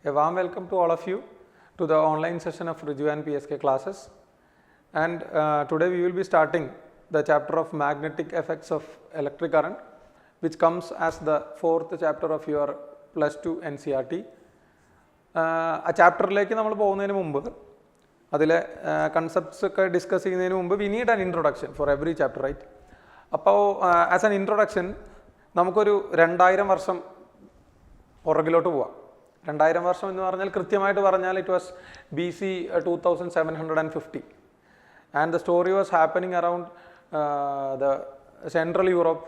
A warm welcome to all of you to the online session of Riju and PSK classes. And today we will be starting the chapter of magnetic effects of electric current, which comes as the fourth chapter of your plus 2 NCERT. ആ ചാപ്റ്ററിലേക്ക് നമ്മൾ പോകുന്നതിന് മുമ്പ് അതിലെ concepts ഒക്കെ discuss ചെയ്യുന്നതിന് മുമ്പ് we need an introduction for every chapter, right? അപ്പോൾ as an introduction നമുക്കൊരു 2000 വർഷം പുറകിലോട്ട് പോവാം. 2000 വർഷം എന്ന് പറഞ്ഞാൽ കൃത്യമായിട്ട് പറഞ്ഞാൽ it was BC 2750 and the story was happening around the central Europe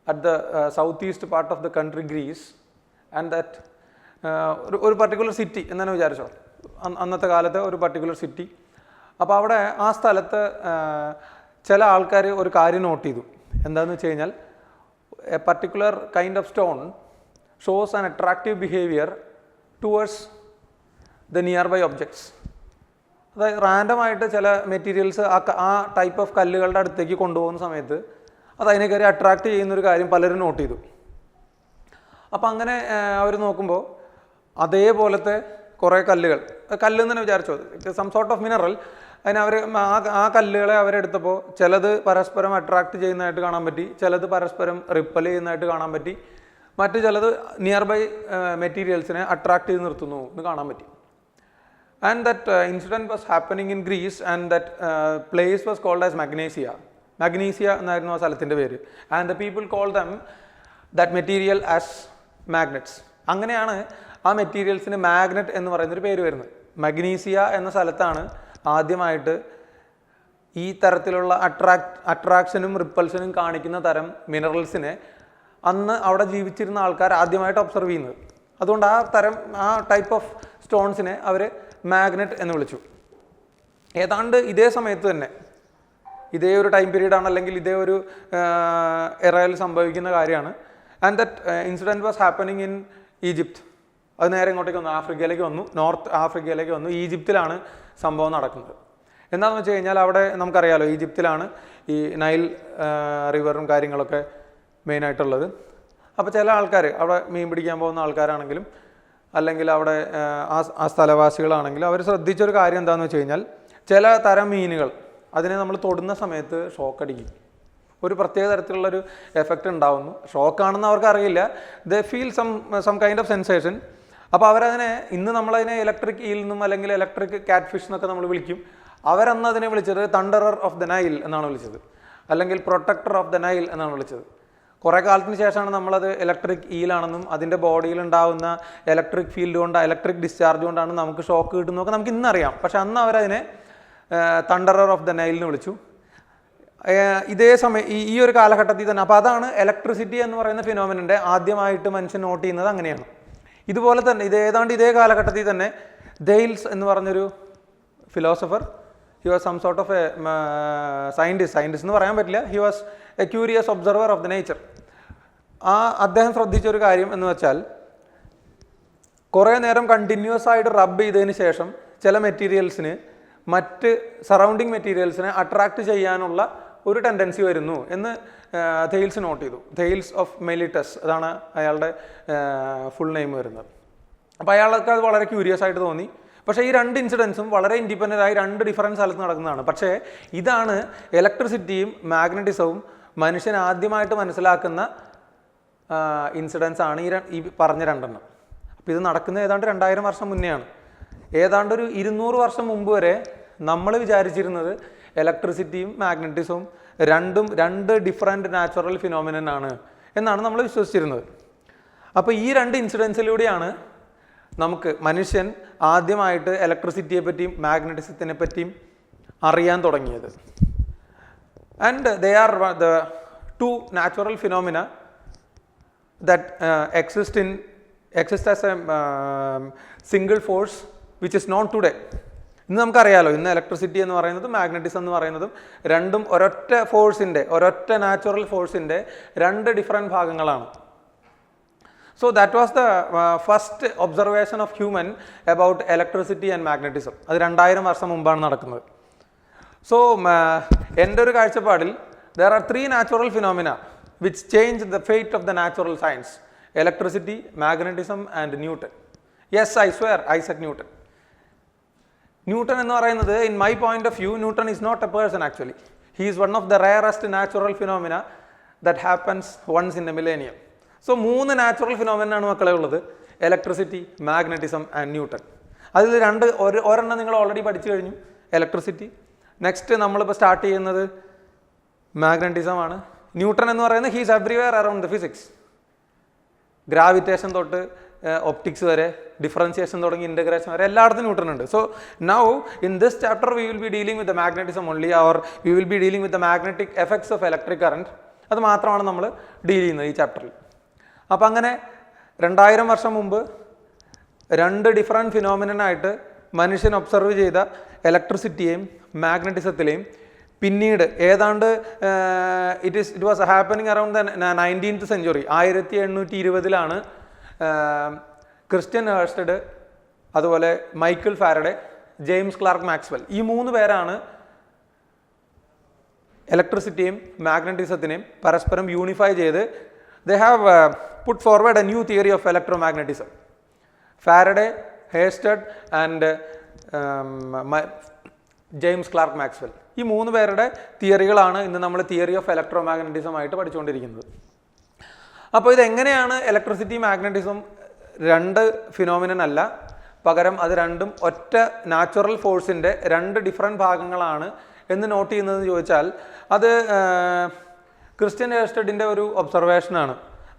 at the southeast part of the country Greece, and that ഒരു പർട്ടിക്കുലർ സിറ്റി എന്നാണ് വിചാരിച്ചോ, അന്നത്തെ കാലത്ത് ഒരു പർട്ടിക്കുലർ സിറ്റി. അപ്പോൾ അവിടെ ആ സ്ഥലത്ത് ചില ആൾക്കാർ ഒരു കാര്യം നോട്ട് ചെയ്തു. എന്താണെന്ന് വെച്ച് കഴിഞ്ഞാൽ a particular kind of stone shows an attractive behaviour towards the nearby objects. അതായത് റാൻഡമായിട്ട് ചില മെറ്റീരിയൽസ് ആ ടൈപ്പ് ഓഫ് കല്ലുകളുടെ അടുത്തേക്ക് കൊണ്ടുപോകുന്ന സമയത്ത് അത് അതിനെ കയറി അട്രാക്റ്റ് ചെയ്യുന്നൊരു കാര്യം പലരും നോട്ട് ചെയ്തു. അപ്പം അങ്ങനെ അവർ നോക്കുമ്പോൾ അതേപോലത്തെ കുറേ കല്ലെന്ന് തന്നെ വിചാരിച്ചോ, സം സോർട്ട് ഓഫ് മിനറൽ. അവർ ആ കല്ലുകളെ അവരെടുത്തപ്പോൾ ചിലത് പരസ്പരം അട്രാക്റ്റ് ചെയ്യുന്നതായിട്ട് കാണാൻ പറ്റി, ചിലത് പരസ്പരം റിപ്പൽ ചെയ്യുന്നതായിട്ട് കാണാൻ പറ്റി, മറ്റ് ചിലത് നിയർ ബൈ മെറ്റീരിയൽസിനെ അട്രാക്റ്റ് ചെയ്ത് നിർത്തുന്നു എന്ന് കാണാൻ പറ്റി. And that incident was happening in Greece and that place was called as Magnesia എന്നായിരുന്നു ആ സ്ഥലത്തിൻ്റെ പേര്. And the people call them that material as magnets. അങ്ങനെയാണ് ആ മെറ്റീരിയൽസിന് മാഗ്നറ്റ് എന്ന് പറയുന്നൊരു പേര് വരുന്നത്. മഗ്നീസിയ എന്ന സ്ഥലത്താണ് ആദ്യമായിട്ട് ഈ തരത്തിലുള്ള അട്രാക്ഷനും റിപ്പൾഷനും കാണിക്കുന്ന തരം മിനറൽസിനെ അന്ന് അവിടെ ജീവിച്ചിരുന്ന ആൾക്കാർ ആദ്യമായിട്ട് ഒബ്സർവ് ചെയ്യുന്നത്. അതുകൊണ്ട് ആ ടൈപ്പ് ഓഫ് സ്റ്റോൺസിനെ അവർ മാഗ്നറ്റ് എന്ന് വിളിച്ചു. ഏതാണ്ട് ഇതേ സമയത്ത് തന്നെ, ഇതേ ഒരു ടൈം പീരീഡാണ്, അല്ലെങ്കിൽ ഇതേ ഒരു എറയിൽ സംഭവിക്കുന്ന കാര്യമാണ്. And that incident was happening in Egypt. അത് നേരെ ഇങ്ങോട്ടേക്ക് വന്നു, ആഫ്രിക്കയിലേക്ക് വന്നു, നോർത്ത് ആഫ്രിക്കയിലേക്ക് വന്നു. ഈജിപ്തിലാണ് സംഭവം നടക്കുന്നത്. എന്താണെന്ന് വെച്ച് കഴിഞ്ഞാൽ അവിടെ നമുക്കറിയാലോ, ഈജിപ്തിലാണ് ഈ നൈൽ റിവറും കാര്യങ്ങളൊക്കെ മെയിനായിട്ടുള്ളത്. അപ്പോൾ ചില ആൾക്കാർ അവിടെ മീൻ പിടിക്കാൻ പോകുന്ന ആൾക്കാരാണെങ്കിലും അല്ലെങ്കിൽ അവിടെ ആ സ്ഥലവാസികളാണെങ്കിലും അവർ ശ്രദ്ധിച്ചൊരു കാര്യം എന്താണെന്ന് വെച്ച് കഴിഞ്ഞാൽ, ചില തരം മീനുകൾ അതിനെ നമ്മൾ തൊടുന്ന സമയത്ത് ഷോക്ക് അടിക്കും. ഒരു പ്രത്യേക തരത്തിലുള്ളൊരു എഫക്റ്റ് ഉണ്ടാവുന്നു. ഷോക്കാണെന്ന് അവർക്ക് അറിയില്ല, they feel some kind of sensation. അപ്പോൾ അവരതിനെ, ഇന്ന് നമ്മളതിനെ ഇലക്ട്രിക് ഈൽ എന്നും അല്ലെങ്കിൽ ഇലക്ട്രിക് കാറ്റ് ഫിഷ് എന്നൊക്കെ നമ്മൾ വിളിക്കും. അവരന്ന് അതിനെ വിളിച്ചത് തണ്ടറർ ഓഫ് ദ നൈൽ എന്നാണ് വിളിച്ചത്, അല്ലെങ്കിൽ പ്രൊട്ടക്ടർ ഓഫ് ദ നൈൽ എന്നാണ് വിളിച്ചത്. കുറേ കാലത്തിന് ശേഷമാണ് നമ്മളത് ഇലക്ട്രിക് ഈലാണെന്നും അതിൻ്റെ ബോഡിയിൽ ഉണ്ടാകുന്ന ഇലക്ട്രിക് ഫീൽഡ് കൊണ്ട്, ഇലക്ട്രിക് ഡിസ്ചാർജ് കൊണ്ടാണ് നമുക്ക് ഷോക്ക് കിട്ടുന്നതൊക്കെ നമുക്ക് ഇന്നറിയാം. പക്ഷെ അന്ന് അവരതിനെ തണ്ടറർ ഓഫ് ദ നൈൽ എന്ന് വിളിച്ചു. ഇതേ സമയം ഈ ഒരു കാലഘട്ടത്തിൽ തന്നെ. അപ്പോൾ അതാണ് ഇലക്ട്രിസിറ്റി എന്ന് പറയുന്ന ഫിനോമിനൻ്റെ ആദ്യമായിട്ട് മനുഷ്യൻ നോട്ട് ചെയ്യുന്നത്. അങ്ങനെയാണ്. ഇതുപോലെ തന്നെ ഇതേ കാലഘട്ടത്തിൽ തന്നെ ദെയിൽസ് എന്ന് പറഞ്ഞൊരു philosopher, he was some sort of a scientist എന്ന് പറയാൻ പറ്റില്ല, he was a curious observer of the nature. അദ്ദേഹം ശ്രദ്ധിച്ചൊരു കാര്യം എന്ന് വെച്ചാൽ, കുറേ നേരം കണ്ടിന്യൂസ് ആയിട്ട് റബ്ബ് ചെയ്തതിന് ശേഷം ചില മെറ്റീരിയൽസിന് മറ്റ് സറൗണ്ടിങ് മെറ്റീരിയൽസിനെ അട്രാക്റ്റ് ചെയ്യാനുള്ള ഒരു ടെൻഡൻസി വരുന്നു എന്ന് തെയിൽസ് നോട്ട് ചെയ്തു. തെയിൽസ് ഓഫ് മെലിറ്റസ്, അതാണ് അയാളുടെ ഫുൾ നെയിം വരുന്നത്. അപ്പോൾ അയാൾക്ക് അത് വളരെ ക്യൂരിയസ് ആയിട്ട് തോന്നി. പക്ഷേ ഈ രണ്ട് ഇൻസിഡൻസും വളരെ ഇൻഡിപെൻഡൻ്റ് ആയി രണ്ട് ഡിഫറൻറ്റ് സ്ഥലത്ത് നടക്കുന്നതാണ്. പക്ഷേ ഇതാണ് ഇലക്ട്രിസിറ്റിയും മാഗ്നറ്റിസവും മനുഷ്യൻ ആദ്യമായിട്ട് മനസ്സിലാക്കുന്ന ഇൻസിഡൻസ് ആണ് ഈ പറഞ്ഞ രണ്ടെണ്ണം. അപ്പോൾ ഇത് നടക്കുന്നത് ഏതാണ്ട് 2000 വർഷം മുന്നെയാണ്. ഏതാണ്ട് ഒരു 200 വർഷം മുമ്പ് വരെ നമ്മൾ വിചാരിച്ചിരുന്നത് ഇലക്ട്രിസിറ്റിയും മാഗ്നറ്റിസവും രണ്ട് ഡിഫറെൻറ്റ് നാച്ചുറൽ ഫിനോമിനൻ ആണ് എന്നാണ് നമ്മൾ വിശ്വസിച്ചിരുന്നത്. അപ്പോൾ ഈ രണ്ട് ഇൻസിഡൻസിലൂടെയാണ് നമുക്ക് മനുഷ്യൻ ആദ്യമായിട്ട് ഇലക്ട്രിസിറ്റിയെ പറ്റിയും മാഗ്നറ്റിസത്തിനെ പറ്റിയും അറിയാൻ തുടങ്ങിയത്. And they are the two natural phenomena that exist as a single force which is known today. ഇന്ന് നമുക്കറിയാലോ, ഇന്ന് ഇലക്ട്രിസിറ്റി എന്ന് പറയുന്നതും മാഗ്നറ്റിസം എന്ന് പറയുന്നതും രണ്ടും ഒരൊറ്റ നാച്ചുറൽ ഫോഴ്സിൻ്റെ രണ്ട് ഡിഫറെൻറ്റ് ഭാഗങ്ങളാണ്. So that was the first observation of human about electricity and magnetism. അത് 2000 വർഷം മുമ്പാണ് നടക്കുന്നത്. സോ എൻ്റെ ഒരു കാഴ്ചപ്പാടിൽ there are 3 natural phenomena which change the fate of the natural science: electricity, magnetism and Newton. Yes, I swear, Isaac Newton. Newton എന്ന് പറയുന്നത്, in my point of view, Newton is not a person actually. He is one of the rarest natural phenomena that happens once in a millennium. So 3 natural ഫിനോമിനാണ് മക്കളെ ഉള്ളത്: electricity, magnetism and newton. അതിൽ ഒരെണ്ണം നിങ്ങൾ already പഠിച്ചു കഴിഞ്ഞു, electricity. Next നമ്മളിപ്പോൾ start ചെയ്യുന്നത് മാഗ്നറ്റിസം ആണ്. ന്യൂട്ടൺ എന്ന് പറയുന്നത് he's everywhere around the physics. Gravitation തൊട്ട് ഒപ്റ്റിക്സ് വരെ, ഡിഫറൻസിയേഷൻ തുടങ്ങി ഇൻ്റഗ്രേഷൻ വരെ എല്ലായിടത്തും ന്യൂട്ടൺ ഉണ്ട്. So now in this chapter V will B dealing with the magnetism only, or we will B dealing with the magnetic effects of electric current. അത് മാത്രമാണ് നമ്മൾ deal ചെയ്യുന്നത് ഈ ചാപ്റ്ററിൽ. അപ്പം അങ്ങനെ 2000 വർഷം മുമ്പ് 2 ഡിഫറെൻറ്റ് ഫിനോമിനനായിട്ട് മനുഷ്യൻ ഒബ്സർവ് ചെയ്ത ഇലക്ട്രിസിറ്റിയെയും മാഗ്നറ്റിസത്തിലെയും പിന്നീട് ഏതാണ്ട് it was happening around the 19th century, 1820-ലാണ് ക്രിസ്റ്റ്യൻ ഹേഴ്സ്റ്റഡ്, അതുപോലെ Michael Faraday, James Clerk Maxwell, ഈ 3 പേരാണ് ഇലക്ട്രിസിറ്റിയും മാഗ്നറ്റിസത്തിനെയും പരസ്പരം യൂണിഫൈ ചെയ്ത് they have put forward a new theory of electromagnetism. Faraday, Hersted and James Clerk Maxwell, ഈ 3 പേരുടെ തിയറികളാണ് ഇന്ന് നമ്മൾ തിയറി ഓഫ് ഇലക്ട്രോമാഗ്നറ്റിസം ആയിട്ട് പഠിച്ചുകൊണ്ടിരിക്കുന്നത്. അപ്പോൾ ഇതെങ്ങനെയാണ് ഇലക്ട്രിസിറ്റി മാഗ്നറ്റിസം 2 ഫിനോമിനൻ അല്ല, പകരം അത് രണ്ടും ഒറ്റ നാച്ചുറൽ ഫോഴ്സിൻ്റെ 2 ഡിഫറെൻറ്റ് ഭാഗങ്ങളാണ് എന്ന് നോട്ട് ചെയ്യുന്നതെന്ന് ചോദിച്ചാൽ, അത് ക്രിസ്റ്റ്യൻ ഹേഴ്സ്റ്റഡിൻ്റെ ഒരു ഒബ്സർവേഷനാണ്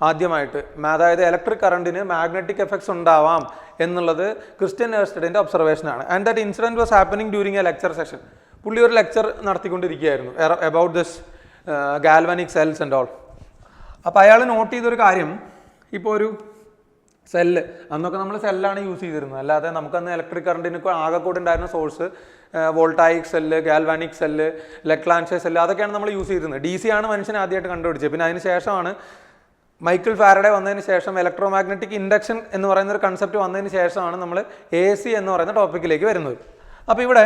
ആദ്യമായിട്ട്. അതായത് ഇലക്ട്രിക് കറണ്ടിന് മാഗ്നറ്റിക് എഫക്ട്സ് ഉണ്ടാവാം എന്നുള്ളത് ക്രിസ്റ്റ്യൻ ഹേഴ്സ്റ്റഡിൻ്റെ ഒബ്സർവേഷനാണ്. And that incident was happening during a lecture session. പുള്ളി ഒരു ലെക്ചർ നടത്തിക്കൊണ്ടിരിക്കുകയായിരുന്നു about this galvanic cells and all. അപ്പോൾ അയാൾ നോട്ട് ചെയ്തൊരു കാര്യം, ഇപ്പോൾ ഒരു സെല്ല്, അന്നൊക്കെ നമ്മൾ സെല്ലാണ് യൂസ് ചെയ്തിരുന്നത്, അല്ലാതെ നമുക്കന്ന് ഇലക്ട്രിക് കറണ്ടിന് ആകെ കൂടെ ഉണ്ടായിരുന്ന source voltaic cell, galvanic cell, Leclanche cell, അതൊക്കെയാണ് നമ്മൾ യൂസ് ചെയ്തിരുന്നത്. DC ആണ് മനുഷ്യൻ ആദ്യമായിട്ട് കണ്ടുപിടിച്ചത്. പിന്നെ അതിന് ശേഷമാണ് മൈക്കിൾ ഫാരഡെ വന്നതിന് ശേഷം ഇലക്ട്രോമാഗ്നറ്റിക് ഇൻഡക്ഷൻ എന്ന് പറയുന്ന ഒരു കൺസെപ്റ്റ് വന്നതിന് ശേഷമാണ് നമ്മൾ AC എന്ന് പറയുന്ന ടോപ്പിക്കിലേക്ക് വരുന്നത്. അപ്പോൾ ഇവിടെ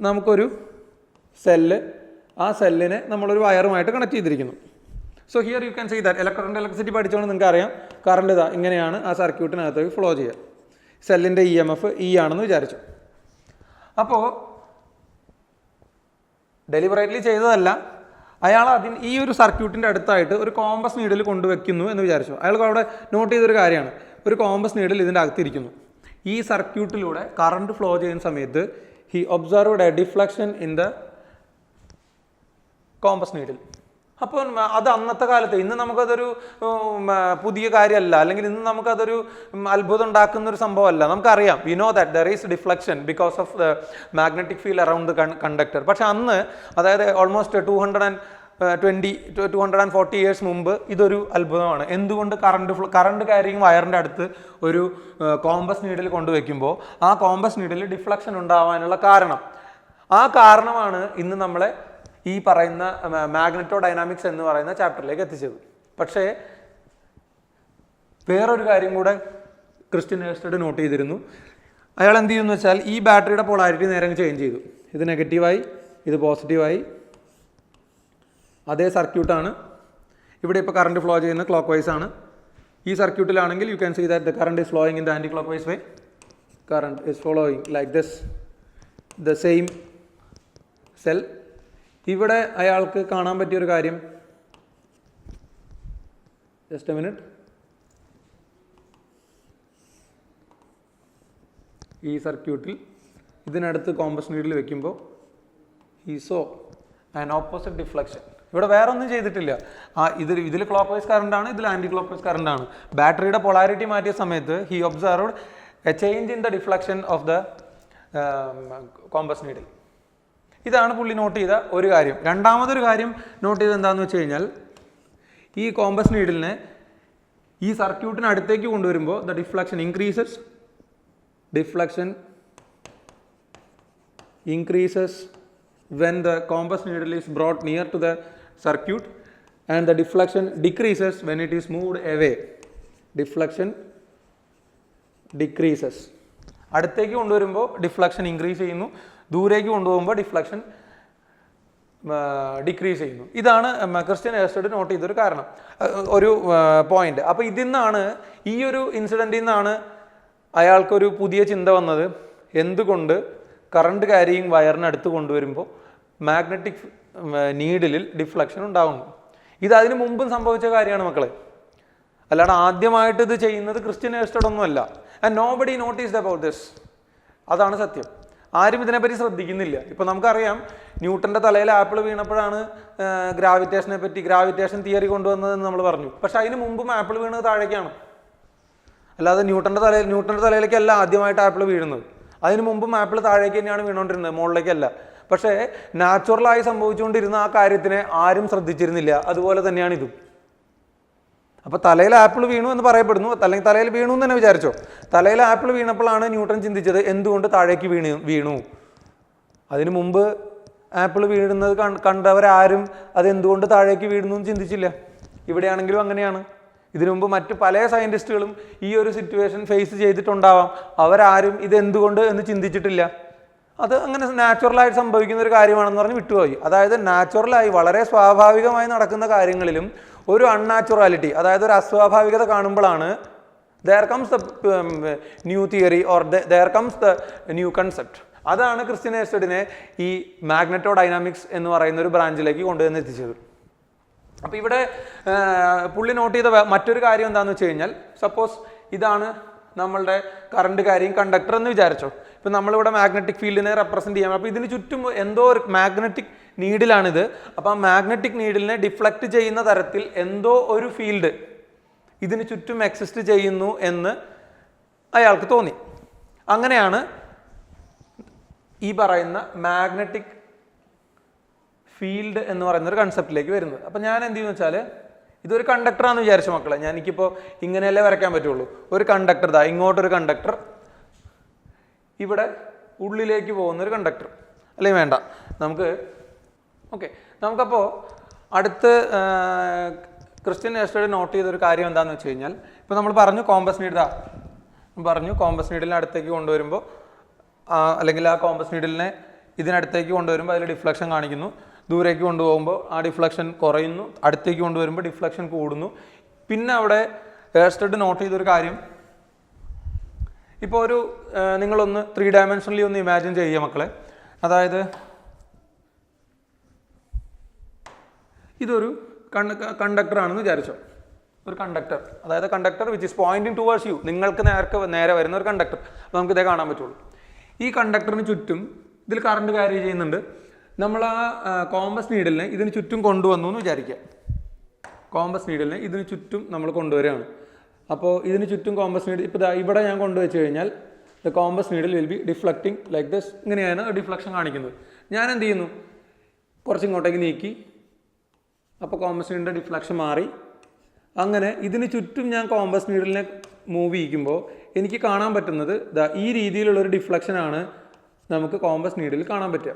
നമുക്കൊരു സെല്ല്, ആ സെല്ലിനെ നമ്മളൊരു വയറുമായിട്ട് കണക്ട് ചെയ്തിരിക്കുന്നു. So here you can see that electricity പഠിച്ചുകൊണ്ട് നിങ്ങൾക്ക് അറിയാം, കറണ്ട് ഇതാ ഇങ്ങനെയാണ് ആ സർക്യൂട്ടിനകത്തേക്ക് ഫ്ലോ ചെയ്യുക. സെല്ലിൻ്റെ EMF E ആണെന്ന് വിചാരിച്ചു. അപ്പോൾ ഡെലിബറേറ്റ്ലി ചെയ്തതല്ല, അയാൾ ഈ ഒരു സർക്യൂട്ടിൻ്റെ അടുത്തായിട്ട് ഒരു കോമ്പസ് നീഡിൽ കൊണ്ടുവയ്ക്കുന്നു എന്ന് വിചാരിച്ചു. അയാൾക്ക് അവിടെ നോട്ട് ചെയ്തൊരു കാര്യമാണ്, ഒരു കോമ്പസ് നീഡിൽ ഇതിൻ്റെ അകത്തിരിക്കുന്നു. ഈ സർക്യൂട്ടിലൂടെ കറണ്ട് ഫ്ലോ ചെയ്യുന്ന സമയത്ത് he observed A deflection in the compass needle. അപ്പോൾ അത് അന്നത്തെ കാലത്ത്, ഇന്ന് നമുക്കതൊരു പുതിയ കാര്യമല്ല, അല്ലെങ്കിൽ ഇന്ന് നമുക്കതൊരു അത്ഭുതം ഉണ്ടാക്കുന്ന ഒരു സംഭവമല്ല. നമുക്കറിയാം, we know that there is deflection because of the magnetic field around the conductor. പക്ഷെ അന്ന്, അതായത് ഓൾമോസ്റ്റ് 240 ഇയേഴ്സ് മുമ്പ് ഇതൊരു അത്ഭുതമാണ്. എന്തുകൊണ്ട് കറണ്ട് ക്യാരിങ് വയറിൻ്റെ അടുത്ത് ഒരു കോമ്പസ് നീഡിൽ കൊണ്ടുവയ്ക്കുമ്പോൾ ആ കോമ്പസ് നീഡിൽ ഡിഫ്ലക്ഷൻ ഉണ്ടാവാനുള്ള കാരണം, ആ കാരണമാണ് ഇന്ന് നമ്മളെ ഈ പറയുന്ന മാഗ്നറ്റോ ഡൈനാമിക്സ് എന്ന് പറയുന്ന ചാപ്റ്ററിലേക്ക് എത്തിച്ചത്. പക്ഷേ വേറൊരു കാര്യം കൂടെ ക്രിസ്റ്റ്യൻ ഹേഴ്സ്റ്റഡ് നോട്ട് ചെയ്തിരുന്നു. അയാൾ എന്ത് ചെയ്യുമെന്ന് വെച്ചാൽ, ഈ ബാറ്ററിയുടെ പോളാരിറ്റി നേരെ ചേഞ്ച് ചെയ്തു. ഇത് നെഗറ്റീവായി, ഇത് പോസിറ്റീവായി. അതേ സർക്യൂട്ടാണ്. ഇവിടെ ഇപ്പോൾ കറണ്ട് ഫ്ലോ ചെയ്യുന്നത് ക്ലോക്ക് വൈസ് ആണ്. ഈ സർക്യൂട്ടിലാണെങ്കിൽ you can see that the current is flowing in the anticlockwise way. Current is flowing like this, the same cell. ഇവിടെ അയാൾക്ക് കാണാൻ പറ്റിയൊരു കാര്യം, ജസ്റ്റ് എ മിനിറ്റ്, ഈ സർക്യൂട്ടിൽ ഇതിനടുത്ത് കോമ്പസ് നീഡിൽ വെക്കുമ്പോൾ he saw an opposite deflection. ഇവിടെ വേറെ ഒന്നും ചെയ്തിട്ടില്ല. ഇതിൽ ക്ലോക്ക് വൈസ് കറണ്ട് ആണ്, ഇതിൽ ആൻറ്റി ക്ലോക്ക് വൈസ് കറണ്ട് ആണ്. ബാറ്ററിയുടെ പൊളാരിറ്റി മാറ്റിയ സമയത്ത് he observed a change in the deflection of the compass needle. ഇതാണ് പുള്ളി നോട്ട് ചെയ്ത ഒരു കാര്യം. രണ്ടാമതൊരു കാര്യം നോട്ട് ചെയ്ത് എന്താണെന്ന് വെച്ച് കഴിഞ്ഞാൽ, ഈ കോമ്പസ് നീഡിലിനെ ഈ സർക്യൂട്ടിന് അടുത്തേക്ക് കൊണ്ടുവരുമ്പോൾ the deflection increases when the compass needle is brought near to the circuit, and the deflection decreases when it is moved away. Deflection decreases. അടുത്തേക്ക് കൊണ്ടുവരുമ്പോൾ ഡിഫ്ലക്ഷൻ ഇൻക്രീസ് ചെയ്യുന്നു, ദൂരേക്ക് കൊണ്ടുപോകുമ്പോൾ ഡിഫ്ലക്ഷൻ ഡിക്രീസ് ചെയ്യുന്നു. ഇതാണ് ക്രിസ്റ്റ്യൻ ഹേഴ്സ്റ്റഡ് നോട്ട് ചെയ്തൊരു കാരണം, ഒരു പോയിന്റ്. അപ്പോൾ ഇതിൽ നിന്നാണ്, ഈ ഒരു ഇൻസിഡൻറ്റിൽ നിന്നാണ് അയാൾക്കൊരു പുതിയ ചിന്ത വന്നത് എന്തുകൊണ്ട് കറണ്ട് ക്യാരിയിങ് വയറിനടുത്ത് കൊണ്ടുവരുമ്പോൾ മാഗ്നറ്റിക് നീഡിലിൽ ഡിഫ്ലക്ഷൻ ഉണ്ടാകുന്നു. ഇത് അതിനു മുമ്പും സംഭവിച്ച കാര്യമാണ് മക്കളെ, അല്ലാണ്ട് ആദ്യമായിട്ട് ഇത് ചെയ്യുന്നത് ക്രിസ്ത്യൻ ഏർസ്റ്റഡ് ഒന്നുമല്ല. And nobody noticed about this. അതാണ് സത്യം. ആരും ഇതിനെപ്പറ്റി ശ്രദ്ധിക്കുന്നില്ല. ഇപ്പം നമുക്കറിയാം ന്യൂട്ടൻ്റെ തലയിൽ ആപ്പിൾ വീണപ്പോഴാണ് ഗ്രാവിറ്റേഷൻ തിയറി കൊണ്ടുവന്നതെന്ന് നമ്മൾ പറഞ്ഞു. പക്ഷെ അതിന് മുമ്പും ആപ്പിൾ വീണത് താഴേക്കാണ്, അല്ലാതെ ന്യൂട്ടൻ്റെ തലയിലേക്കല്ല ആദ്യമായിട്ട് ആപ്പിൾ വീഴുന്നത്. അതിന് മുമ്പും ആപ്പിൾ താഴേക്ക് തന്നെയാണ് വീണുകൊണ്ടിരുന്നത്, മുകളിലേക്കല്ല. പക്ഷേ നാച്ചുറലായി സംഭവിച്ചുകൊണ്ടിരുന്ന ആ കാര്യത്തിനെ ആരും ശ്രദ്ധിച്ചിരുന്നില്ല. അതുപോലെ തന്നെയാണ് ഇതും. അപ്പോൾ തലയിൽ ആപ്പിൾ വീണു എന്ന് പറയപ്പെടുന്നു, അല്ലെങ്കിൽ തലയിൽ വീണു എന്ന് തന്നെ വിചാരിച്ചോ. തലയിൽ ആപ്പിൾ വീണപ്പോഴാണ് ന്യൂട്ടൺ ചിന്തിച്ചത് എന്തുകൊണ്ട് താഴേക്ക് വീണു. അതിനു മുമ്പ് ആപ്പിൾ വീഴുന്നത് കണ്ടവരാരും അതെന്തുകൊണ്ട് താഴേക്ക് വീഴുന്നു എന്ന് ചിന്തിച്ചില്ല. ഇവിടെയാണെങ്കിലും അങ്ങനെയാണ്. ഇതിനു മുമ്പ് മറ്റ് പല സയൻറ്റിസ്റ്റുകളും ഈ ഒരു സിറ്റുവേഷൻ ഫേസ് ചെയ്തിട്ടുണ്ടാവാം. അവരാരും ഇതെന്തുകൊണ്ട് എന്ന് ചിന്തിച്ചിട്ടില്ല. അത് അങ്ങനെ നാച്ചുറലായിട്ട് സംഭവിക്കുന്ന ഒരു കാര്യമാണെന്ന് പറഞ്ഞ് വിട്ടുപോയി. അതായത് നാച്ചുറലായി വളരെ സ്വാഭാവികമായി നടക്കുന്ന കാര്യങ്ങളിലും ഒരു അൺനാച്ചുറാലിറ്റി, അതായത് ഒരു അസ്വാഭാവികത കാണുമ്പോഴാണ് there comes the new theory or there comes the new concept. അതാണ് ക്രിസ്ത്യൻ ഏർസ്റ്റഡിനെ ഈ മാഗ്നറ്റോഡൈനാമിക്സ് എന്ന് പറയുന്ന ഒരു ബ്രാഞ്ചിലേക്ക് കൊണ്ടുവന്ന് എത്തിച്ചത്. അപ്പോൾ ഇവിടെ പുള്ളി നോട്ട് ചെയ്ത മറ്റൊരു കാര്യം എന്താണെന്ന് വെച്ച് കഴിഞ്ഞാൽ, സപ്പോസ് ഇതാണ് നമ്മളുടെ കറണ്ട് ക്യാരിയിങ് കണ്ടക്ടർ എന്ന് വിചാരിച്ചോ. ഇപ്പം നമ്മളിവിടെ മാഗ്നറ്റിക് ഫീൽഡിനെ റെപ്രസെൻറ്റ് ചെയ്യാം. അപ്പോൾ ഇതിന് ചുറ്റും എന്തോ ഒരു മാഗ്നറ്റിക് നീഡിലാണിത്. അപ്പോൾ ആ മാഗ്നറ്റിക് നീഡിലിനെ ഡിഫ്ലക്റ്റ് ചെയ്യുന്ന തരത്തിൽ എന്തോ ഒരു ഫീൽഡ് ഇതിന് ചുറ്റും എക്സിസ്റ്റ് ചെയ്യുന്നു എന്ന് അയാൾക്ക് തോന്നി. അങ്ങനെയാണ് ഈ പറയുന്ന മാഗ്നറ്റിക് ഫീൽഡ് എന്ന് പറയുന്ന ഒരു കൺസെപ്റ്റിലേക്ക് വരുന്നത്. അപ്പം ഞാൻ എന്ത് ചെയ്യുന്നു വെച്ചാൽ, ഇതൊരു കണ്ടക്ടറാണെന്ന് വിചാരിച്ചു മക്കളെ. എനിക്കിപ്പോൾ ഇങ്ങനെയല്ലേ വരയ്ക്കാൻ പറ്റുള്ളൂ. ഒരു കണ്ടക്ടർ ഇതാ, ഇങ്ങോട്ടൊരു കണ്ടക്ടർ, ഇവിടെ ഉള്ളിലേക്ക് പോകുന്നൊരു കണ്ടക്ടർ, അല്ലെങ്കിൽ വേണ്ട നമുക്കപ്പോൾ അടുത്ത് ക്രിസ്ത്യൻ ഏർസ്റ്റഡ് നോട്ട് ചെയ്തൊരു കാര്യം എന്താണെന്ന് വെച്ച് കഴിഞ്ഞാൽ, ഇപ്പോൾ നമ്മൾ പറഞ്ഞു കോമ്പസ് നീഡിലിനെ അടുത്തേക്ക് കൊണ്ടുവരുമ്പോൾ, അല്ലെങ്കിൽ ആ കോമ്പസ് നീഡിലിനെ ഇതിനടുത്തേക്ക് കൊണ്ടുവരുമ്പോൾ അതിൽ ഡിഫ്ലക്ഷൻ കാണിക്കുന്നു. ദൂരേക്ക് കൊണ്ടുപോകുമ്പോൾ ആ ഡിഫ്ലക്ഷൻ കുറയുന്നു, അടുത്തേക്ക് കൊണ്ടുവരുമ്പോൾ ഡിഫ്ലക്ഷൻ കൂടുന്നു. പിന്നെ അവിടെ ഏർസ്റ്റഡ് നോട്ട് ചെയ്തൊരു കാര്യം, ഇപ്പോൾ ഒരു നിങ്ങളൊന്ന് 3 ഡയമെൻഷനലി ഒന്ന് ഇമാജിൻ ചെയ്യുക മക്കളെ. അതായത് ഇതൊരു കണ്ടക്ടറാണെന്ന് വിചാരിച്ചോ. ഒരു കണ്ടക്ടർ, അതായത് conductor which is pointing towards you, നിങ്ങൾക്ക് നേരെ വരുന്ന ഒരു കണ്ടക്ടർ. അപ്പോൾ നമുക്കിതേ കാണാൻ പറ്റുള്ളൂ. ഈ കണ്ടക്ടറിന് ചുറ്റും ഇതിൽ കറണ്ട് ക്യാരി ചെയ്യുന്നുണ്ട്. നമ്മൾ ആ കോമ്പസ് നീഡിലിനെ ഇതിന് ചുറ്റും കൊണ്ടുവന്നു എന്ന് വിചാരിക്കുക. കോമ്പസ് നീഡിലിനെ ഇതിന് ചുറ്റും നമ്മൾ കൊണ്ടുവരികയാണ്. അപ്പോൾ ഇതിന് ചുറ്റും കോമ്പസ് നീഡിൽ, ഇപ്പോൾ ഇവിടെ ഞാൻ കൊണ്ടുവച്ച് കഴിഞ്ഞാൽ the compass needle will be deflecting like this. ഇങ്ങനെയാണ് ഡിഫ്ലക്ഷൻ കാണിക്കുന്നത്. ഞാൻ എന്ത് ചെയ്യുന്നു, കുറച്ച് ഇങ്ങോട്ടേക്ക് നീക്കി, അപ്പോൾ കോമ്പസ് നീഡിൻ്റെ ഡിഫ്ലക്ഷൻ മാറി. അങ്ങനെ ഇതിന് ചുറ്റും ഞാൻ കോമ്പസ് നീഡിലിനെ മൂവ് ചെയ്യിക്കുമ്പോൾ എനിക്ക് കാണാൻ പറ്റുന്നത് ഈ രീതിയിലുള്ളൊരു ഡിഫ്ലക്ഷനാണ് നമുക്ക് കോമ്പസ് നീഡിൽ കാണാൻ പറ്റുക.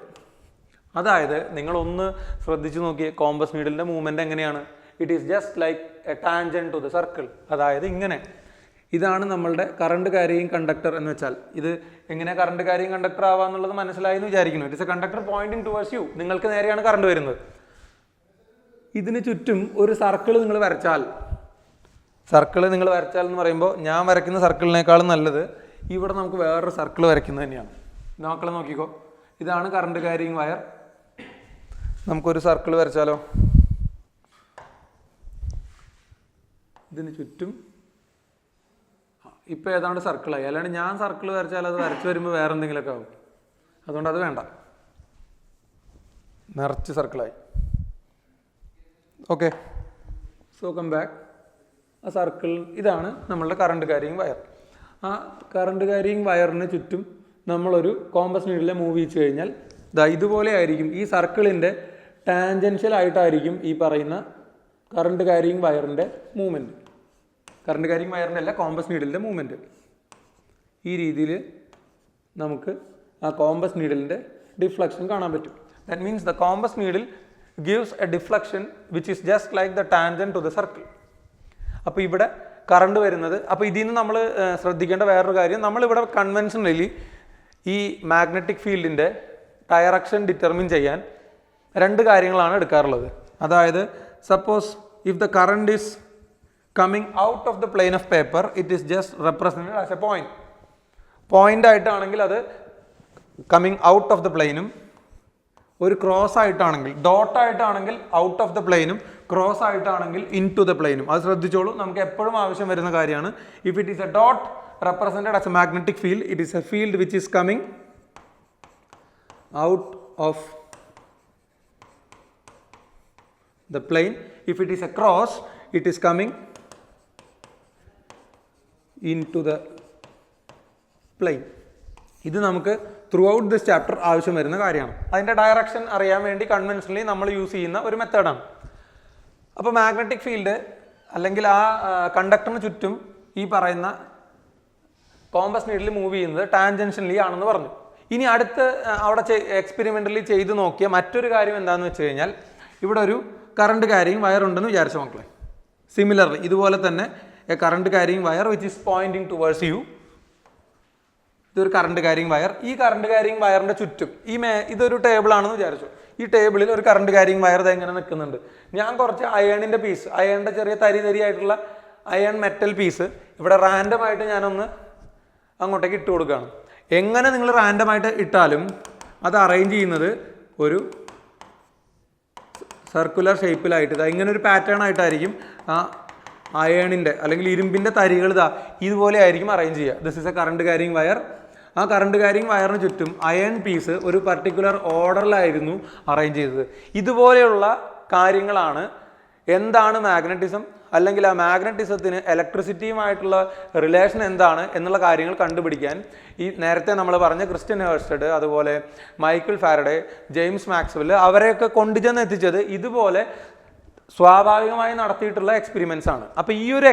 അതായത് നിങ്ങളൊന്ന് ശ്രദ്ധിച്ചു നോക്കിയേ, കോമ്പസ് നീഡിലിൻ്റെ മൂവ്മെൻറ്റ് എങ്ങനെയാണ്. It is just like a tangent to the circle. അതായത് ഇങ്ങനെ, ഇതാണ് നമ്മളുടെ കറണ്ട് ക്യാരിയിങ് കണ്ടക്ടർ എന്ന് വെച്ചാൽ. ഇത് എങ്ങനെ കറണ്ട് ക്യാരിയിങ് കണ്ടക്ടർ ആവാന്നുള്ളത് മനസ്സിലായി എന്ന് വിചാരിക്കുന്നു. It is a conductor pointing towards you, നിങ്ങൾക്ക് നേരെയാണ് കറണ്ട് വരുന്നത്. ഇതിന് ചുറ്റും ഒരു സർക്കിൾ നിങ്ങൾ വരച്ചാൽ എന്ന് പറയുമ്പോൾ ഞാൻ വരയ്ക്കുന്ന സർക്കിളിനേക്കാളും നല്ലത് ഇവിടെ നമുക്ക് വേറൊരു സർക്കിൾ വരയ്ക്കുന്നത് തന്നെയാണ്. മക്കളെ നോക്കിക്കോ, ഇതാണ് കറണ്ട് ക്യാരിയിങ് വയർ. നമുക്കൊരു സർക്കിൾ വരച്ചാലോ. ഇതിന് ചുറ്റും ഇപ്പോൾ ഏതാണ്ട് സർക്കിളായി. അല്ലാണ്ട് ഞാൻ സർക്കിൾ വരച്ചാൽ അത് വരച്ച് വരുമ്പോൾ വേറെ എന്തെങ്കിലുമൊക്കെ ആവും. അതുകൊണ്ട് അത് വേണ്ട, നിറച്ച് സർക്കിളായി. Okay, so come back. ആ സർക്കിൾ ഇതാണ് നമ്മളുടെ കറണ്ട് ക്യാരിയിങ് വയർ. ആ കറണ്ട് ക്യാരിയിങ് വയറിന് ചുറ്റും നമ്മളൊരു കോമ്പസ് നീഡിലെ മൂവ് ചെയ്യിച്ചു കഴിഞ്ഞാൽ ഇതുപോലെ ആയിരിക്കും. ഈ സർക്കിളിൻ്റെ ടാൻജൻഷ്യൽ ആയിട്ടായിരിക്കും ഈ പറയുന്ന കറണ്ട് ക്യാരിയിങ് വയറിൻ്റെ മൂവ്മെൻറ്റ്. കറണ്ട് ക്യാരിയിങ് വയറിൻ്റെ അല്ല, കോമ്പസ് നീഡിലിൻ്റെ മൂവ്മെൻറ്റ്. ഈ രീതിയിൽ നമുക്ക് ആ കോമ്പസ് നീഡിലിൻ്റെ ഡിഫ്ലക്ഷൻ കാണാൻ പറ്റും. That means the compass needle gives a deflection which is just like the tangent to the circle. അപ്പോൾ ഇവിടെ കറണ്ട് വരുന്നത്, അപ്പോൾ ഇതിൽ നിന്ന് നമ്മൾ ശ്രദ്ധിക്കേണ്ട വേറൊരു കാര്യം, നമ്മളിവിടെ കൺവെൻഷനലി ഈ മാഗ്നറ്റിക് ഫീൽഡിൻ്റെ ഡയറക്ഷൻ ഡിറ്റർമിൻ ചെയ്യാൻ 2 കാര്യങ്ങളാണ് എടുക്കാറുള്ളത്. അതായത് suppose if the current is coming out of the plane of paper, it is just represented as a point. Point ആയിട്ടാണെങ്കിൽ അത് കമ്മിങ് ഔട്ട് ഓഫ് ദ പ്ലെയിനും, ഒരു ക്രോസ് ആയിട്ടാണെങ്കിൽ ഡോട്ട് ആയിട്ടാണെങ്കിൽ ഔട്ട് ഓഫ് ദ പ്ലെയിനും, ക്രോസ് ആയിട്ടാണെങ്കിൽ ഇൻ ടു ദ പ്ലെയിനും. അത് ശ്രദ്ധിച്ചോളൂ, നമുക്ക് എപ്പോഴും ആവശ്യം വരുന്ന കാര്യമാണ്. If it is a dot represented as a magnetic field, it is a field which is coming out of the plane. If it is a cross, it is coming into the plane. ഇത് നമുക്ക് through out this chapter ആവശ്യം വരുന്ന കാര്യമാണ്. അതിൻ്റെ direction അറിയാൻ വേണ്ടി conventionally നമ്മൾ use ചെയ്യുന്ന ഒരു മെത്തേഡാണ്. അപ്പോൾ മാഗ്നറ്റിക് ഫീൽഡ് അല്ലെങ്കിൽ ആ കണ്ടക്ടറിന് ചുറ്റും ഈ പറയുന്ന കോമ്പസ് നീഡിൽ മൂവ് ചെയ്യുന്നത് ടാൻജൻഷ്യലി ആണെന്ന് പറഞ്ഞു. ഇനി അടുത്ത് അവിടെ എക്സ്പെരിമെൻ്റലി ചെയ്ത് നോക്കിയ മറ്റൊരു കാര്യം എന്താണെന്ന് വെച്ച് കഴിഞ്ഞാൽ, ഇവിടെ ഒരു കറണ്ട് ക്യാരിയിങ് വയർ ഉണ്ടെന്ന് വിചാരിച്ചു മക്കളെ. സിമിലർലി ഇതുപോലെ തന്നെ a current carrying wire which is pointing towards you. ഇതൊരു കറണ്ട് ക്യാരിയിങ് വയർ. ഈ കറണ്ട് ക്യാരിയിങ് വയറിൻ്റെ ചുറ്റും ഇതൊരു ടേബിൾ ആണെന്ന് വിചാരിച്ചു. ഈ ടേബിളിൽ ഒരു കറണ്ട് ക്യാരിയിങ് വയർ ഇതെങ്ങനെ നിൽക്കുന്നുണ്ട്. ഞാൻ കുറച്ച് അയണിൻ്റെ പീസ്, അയണിൻ്റെ ചെറിയ തരി ആയിട്ടുള്ള അയൺ മെറ്റൽ പീസ് ഇവിടെ റാൻഡമായിട്ട് ഞാനൊന്ന് അങ്ങോട്ടേക്ക് ഇട്ട് കൊടുക്കുകയാണ്. എങ്ങനെ നിങ്ങൾ റാൻഡമായിട്ട് ഇട്ടാലും അത് അറേഞ്ച് ചെയ്യുന്നത് ഒരു സർക്കുലർ ഷേപ്പിലായിട്ട് ഇങ്ങനെ ഒരു പാറ്റേൺ ആയിട്ടായിരിക്കും ആ അയണിൻ്റെ അല്ലെങ്കിൽ ഇരുമ്പിൻ്റെ തരികൾ ഇതുപോലെ ആയിരിക്കും അറേഞ്ച് ചെയ്യുക. This is A current carrying wire. ആ കറണ്ട് ക്യാരിയിങ് വയറിന് ചുറ്റും അയൺ പീസ് ഒരു പർട്ടിക്കുലർ ഓർഡറിലായിരുന്നു അറേഞ്ച് ചെയ്തത്. ഇതുപോലെയുള്ള കാര്യങ്ങളാണ് എന്താണ് മാഗ്നറ്റിസം, അല്ലെങ്കിൽ ആ മാഗ്നറ്റിസത്തിന് ഇലക്ട്രിസിറ്റിയുമായിട്ടുള്ള റിലേഷൻ എന്താണ് എന്നുള്ള കാര്യങ്ങൾ കണ്ടുപിടിക്കാൻ ഈ നേരത്തെ നമ്മൾ പറഞ്ഞ ക്രിസ്റ്റ്യൻ ഹേഴ്സ്റ്റഡ്, അതുപോലെ മൈക്കിൾ ഫാരഡേ, ജെയിംസ് മാക്സ്വെൽ അവരെയൊക്കെ കൊണ്ടുചെന്ന് എത്തിച്ചത് ഇതുപോലെ സ്വാഭാവികമായി നടത്തിയിട്ടുള്ള എക്സ്പെരിമെൻറ്റ്സ് ആണ്. അപ്പോൾ ഈ ഒരു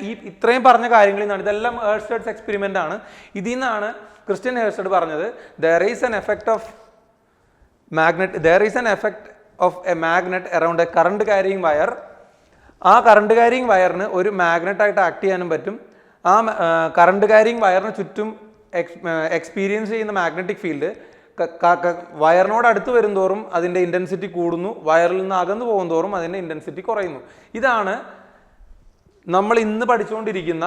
ഈ ഇത്രയും പറഞ്ഞ കാര്യങ്ങളിൽ നിന്നാണ്, ഇതെല്ലാം ഹേഴ്സ്റ്റഡ്സ് എക്സ്പെരിമെൻ്റ് ആണ്. ഇതിൽ നിന്നാണ് ക്രിസ്റ്റ്യൻ ഹേഴ്സ്റ്റഡ് പറഞ്ഞത് there is an effect of a magnet around a current carrying wire. ആ കറണ്ട് ക്യാരിയിങ് വയറിന് ഒരു മാഗ്നറ്റായിട്ട് ആക്ട് ചെയ്യാനും പറ്റും. ആ കറണ്ട് ക്യാരിയിങ് വയറിന് ചുറ്റും എക്സ്പീരിയൻസ് ചെയ്യുന്ന മാഗ്നറ്റിക് ഫീൽഡ് വയറിനോട് അടുത്ത് വരും തോറും അതിൻ്റെ ഇൻറ്റൻസിറ്റി കൂടുന്നു, വയറിൽ നിന്ന് അകന്നു പോകും തോറും അതിൻ്റെ ഇൻറ്റൻസിറ്റി കുറയുന്നു. ഇതാണ് നമ്മൾ ഇന്ന് പഠിച്ചുകൊണ്ടിരിക്കുന്ന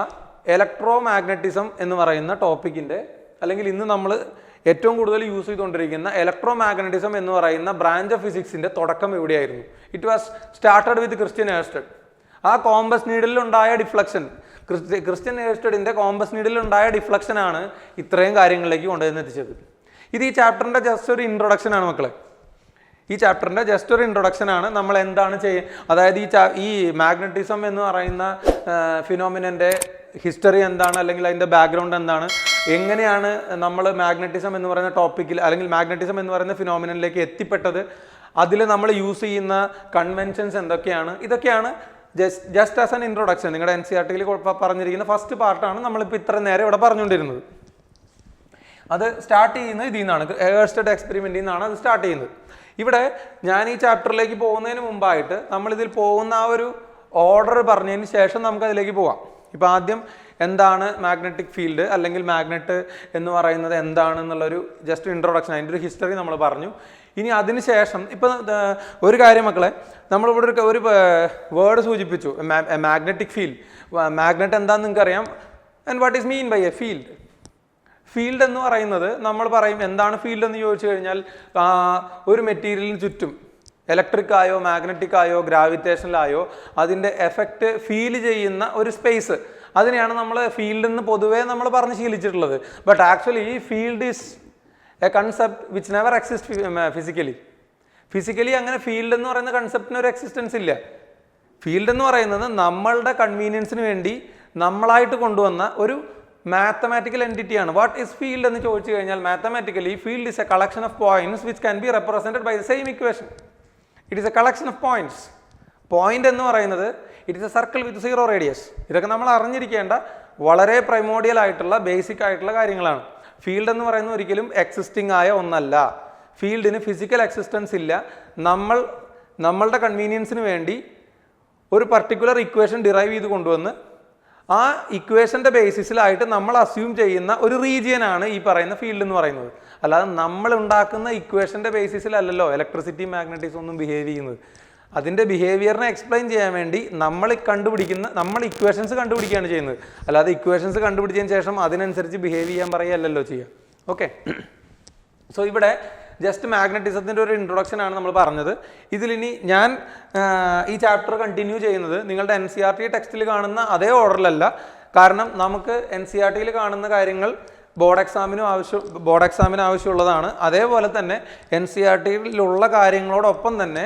ഇലക്ട്രോ മാഗ്നറ്റിസം എന്ന് പറയുന്ന ടോപ്പിക്കിൻ്റെ, അല്ലെങ്കിൽ ഇന്ന് നമ്മൾ ഏറ്റവും കൂടുതൽ യൂസ് ചെയ്തുകൊണ്ടിരിക്കുന്ന ഇലക്ട്രോ മാഗ്നറ്റിസം എന്ന് പറയുന്ന ബ്രാഞ്ച് ഓഫ് ഫിസിക്സിൻ്റെ തുടക്കം എവിടെയായിരുന്നു? It was started with Christian Oersted. ആ കോമ്പസ് നീഡിലുണ്ടായ ഡിഫ്ലക്ഷൻ, ക്രിസ്റ്റ്യൻ ഹേഴ്സ്റ്റഡിൻ്റെ കോമ്പസ് നീഡിലുണ്ടായ ഡിഫ്ലക്ഷനാണ് ഇത്രയും കാര്യങ്ങളിലേക്ക് കൊണ്ടുവന്ന് എത്തിച്ചത്. ഇത് ഈ ചാപ്റ്ററിൻ്റെ ജസ്റ്റ് ഒരു ഇൻട്രൊഡക്ഷൻ ആണ് മക്കളെ. ഈ ചാപ്റ്ററിൻ്റെ ജസ്റ്റ് ഒരു ഇൻട്രൊഡക്ഷൻ ആണ്. നമ്മൾ എന്താണ് അതായത് ഈ മാഗ്നറ്റിസം എന്ന് പറയുന്ന ഫിനോമിനൻ്റെ ഹിസ്റ്ററി എന്താണ്, അല്ലെങ്കിൽ അതിൻ്റെ ബാക്ക്ഗ്രൗണ്ട് എന്താണ്, എങ്ങനെയാണ് നമ്മൾ മാഗ്നറ്റിസം എന്ന് പറയുന്ന ടോപ്പിക്കിൽ അല്ലെങ്കിൽ മാഗ്നറ്റിസം എന്ന് പറയുന്ന ഫിനോമിനനിലേക്ക് എത്തിപ്പെട്ടത്, അതിൽ നമ്മൾ യൂസ് ചെയ്യുന്ന കൺവെൻഷൻസ് എന്തൊക്കെയാണ്, ഇതൊക്കെയാണ് ജസ്റ്റ് ആസ് ആൻ ഇൻട്രൊഡക്ഷൻ. നിങ്ങളുടെ NCERT-യിൽ പറഞ്ഞിരിക്കുന്ന ഫസ്റ്റ് പാർട്ടാണ് നമ്മളിപ്പോൾ ഇത്ര നേരം ഇവിടെ പറഞ്ഞുകൊണ്ടിരുന്നത്. അത് സ്റ്റാർട്ട് ചെയ്യുന്നത് ഇതിൽ നിന്നാണ്, ഹേഴ്സ്റ്റഡ് എക്സ്പെരിമെൻറ്റിൽ നിന്നാണ് അത് സ്റ്റാർട്ട് ചെയ്യുന്നത്. ഇവിടെ ഞാൻ ഈ ചാപ്റ്ററിലേക്ക് പോകുന്നതിന് മുമ്പായിട്ട് നമ്മളിതിൽ പോകുന്ന ആ ഒരു ഓർഡർ പറഞ്ഞതിന് ശേഷം നമുക്ക് അതിലേക്ക് പോവാം. ഇപ്പോൾ ആദ്യം എന്താണ് മാഗ്നറ്റിക് ഫീൽഡ് അല്ലെങ്കിൽ മാഗ്നറ്റ് എന്ന് പറയുന്നത് എന്താണെന്നുള്ളൊരു ജസ്റ്റ് ഇൻട്രൊഡക്ഷൻ, അതിൻ്റെ ഒരു ഹിസ്റ്ററി നമ്മൾ പറഞ്ഞു. ഇനി അതിന് ശേഷം ഇപ്പം ഒരു കാര്യം മക്കളെ, നമ്മളിവിടെ ഒരു വേർഡ് സൂചിപ്പിച്ചു, മാഗ്നറ്റിക് ഫീൽഡ്. മാഗ്നറ്റ് എന്താണെന്ന് നിങ്ങൾക്കറിയാം. And what is mean by a field? Field എന്ന് പറയുന്നത് നമ്മൾ പറയും എന്താണ് ഫീൽഡ് എന്ന് ചോദിച്ചു കഴിഞ്ഞാൽ ഒരു മെറ്റീരിയലിന് ചുറ്റും ഇലക്ട്രിക് ആയോ മാഗ്നറ്റിക് ആയോ ഗ്രാവിറ്റേഷനിലായോ അതിൻ്റെ എഫക്റ്റ് ഫീൽ ചെയ്യുന്ന ഒരു സ്പേസ്, അതിനെയാണ് നമ്മൾ ഫീൽഡ് എന്ന് പൊതുവേ നമ്മൾ പറഞ്ഞ് ശീലിച്ചിട്ടുള്ളത്. But actually field is a concept which never exist physically അങ്ങനെ ഫീൽഡ് എന്ന് പറയുന്ന കൺസെപ്റ്റിന് ഒരു എക്സിസ്റ്റൻസ് ഇല്ല. ഫീൽഡ് എന്ന് പറയുന്നത് നമ്മളുടെ കൺവീനിയൻസിന് വേണ്ടി നമ്മളായിട്ട് കൊണ്ടുവന്ന ഒരു മാത്തമാറ്റിക്കൽ എൻറ്റിറ്റിയാണ്. വാട്ട് ഈസ് ഫീൽഡ് എന്ന് ചോദിച്ചു കഴിഞ്ഞാൽ mathematically field is a collection of points which can be represented by the same equation. It is a collection of points. Point എന്ന് പറയുന്നത് it is a circle with 0 radius. ഇതൊക്കെ നമ്മൾ അറിഞ്ഞിരിക്കേണ്ട വളരെ primordial ആയിട്ടുള്ള ബേസിക് ആയിട്ടുള്ള കാര്യങ്ങളാണ്. ഫീൽഡ് എന്ന് പറയുന്നത് ഒരിക്കലും എക്സിസ്റ്റിംഗ് ആയ ഒന്നല്ല. ഫീൽഡിന് ഫിസിക്കൽ എക്സിസ്റ്റൻസ് ഇല്ല. നമ്മളുടെ കൺവീനിയൻസിന് വേണ്ടി ഒരു പർട്ടിക്കുലർ ഇക്വേഷൻ ഡിറൈവ് ചെയ്ത് കൊണ്ടുവന്ന് ആ ഇക്വേഷൻ്റെ ബേസിസിലായിട്ട് നമ്മൾ അസ്യൂം ചെയ്യുന്ന ഒരു റീജിയനാണ് ഈ പറയുന്ന ഫീൽഡ് എന്ന് പറയുന്നത്. അല്ലാതെ നമ്മൾ ഉണ്ടാക്കുന്ന ഇക്വേഷൻ്റെ ബേസിസിലല്ലല്ലോ ഇലക്ട്രിസിറ്റി മാഗ്നറ്റിസം ഒന്നും ബിഹേവ് ചെയ്യുന്നത്. അതിൻ്റെ ബിഹേവിയറിനെ എക്സ്പ്ലെയിൻ ചെയ്യാൻ വേണ്ടി നമ്മൾ ഇക്വേഷൻസ് കണ്ടുപിടിക്കുകയാണ് ചെയ്യുന്നത്. അല്ലാതെ ഇക്വേഷൻസ് കണ്ടുപിടിച്ചതിന് ശേഷം അതിനനുസരിച്ച് ബിഹേവ് ചെയ്യാൻ പറയുകയല്ലല്ലോ ചെയ്യുക. ഓക്കെ, സോ ഇവിടെ ജസ്റ്റ് മാഗ്നറ്റിസത്തിൻ്റെ ഒരു ഇൻട്രൊഡക്ഷൻ ആണ് നമ്മൾ പറഞ്ഞത്. ഇതിലിനി ഞാൻ ഈ ചാപ്റ്റർ കണ്ടിന്യൂ ചെയ്യുന്നത് നിങ്ങളുടെ NCERT ടെക്സ്റ്റിൽ കാണുന്ന അതേ ഓർഡറിലല്ല. കാരണം നമുക്ക് NCERT കാണുന്ന കാര്യങ്ങൾ ബോർഡ് എക്സാമിന് ആവശ്യമുള്ളതാണ്. അതേപോലെ തന്നെ NCERT കാര്യങ്ങളോടൊപ്പം തന്നെ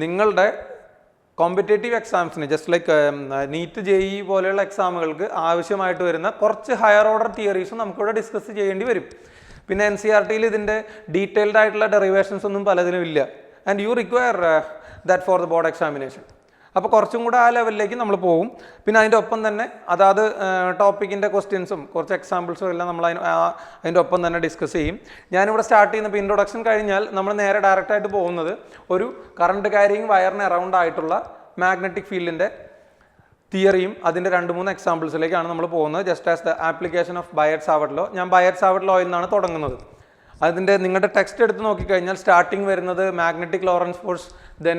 നിങ്ങളുടെ കോമ്പറ്റേറ്റീവ് എക്സാംസിന് ജസ്റ്റ് ലൈക്ക് നീറ്റ് JEE പോലെയുള്ള എക്സാമുകൾക്ക് ആവശ്യമായിട്ട് വരുന്ന കുറച്ച് ഹയർ ഓർഡർ തിയറീസും നമുക്കിവിടെ ഡിസ്കസ് ചെയ്യേണ്ടി വരും. പിന്നെ NCERT ഇതിൻ്റെ ഡീറ്റെയിൽഡ് ആയിട്ടുള്ള ഡെറിവേഷൻസ് ഒന്നും പലതിനും ഇല്ല. And you require that for the board examination. അപ്പോൾ കുറച്ചും കൂടെ ആ ലെവലിലേക്ക് നമ്മൾ പോകും. പിന്നെ അതിൻ്റെ ഒപ്പം തന്നെ അതാത് ടോപ്പിക്കിൻ്റെ ക്വസ്റ്റ്യൻസും കുറച്ച് എക്സാമ്പിൾസും എല്ലാം നമ്മൾ അതിൻ്റെ ഒപ്പം തന്നെ ഡിസ്കസ് ചെയ്യും. ഞാനിവിടെ സ്റ്റാർട്ട് ചെയ്യുന്നപ്പോൾ ഇൻട്രൊഡക്ഷൻ കഴിഞ്ഞാൽ നമ്മൾ നേരെ ഡയറക്റ്റായിട്ട് പോകുന്നത് ഒരു കറണ്ട് ക്യാരിയിങ് വയറിന് അറൗണ്ട് ആയിട്ടുള്ള മാഗ്നറ്റിക് ഫീൽഡിൻ്റെ തിയറിയും അതിൻ്റെ 2-3 എക്സാമ്പിൾസിലേക്കാണ് നമ്മൾ പോകുന്നത്. Just as the application of Biot Savart law. ഞാൻ ബയറ്റ്-സാവർട്ട് ലോയിൽ നിന്നാണ് തുടങ്ങുന്നത്. അതിൻ്റെ നിങ്ങളുടെ ടെക്സ്റ്റ് എടുത്ത് നോക്കിക്കഴിഞ്ഞാൽ സ്റ്റാർട്ടിങ് വരുന്നത് magnetic Lorentz force, then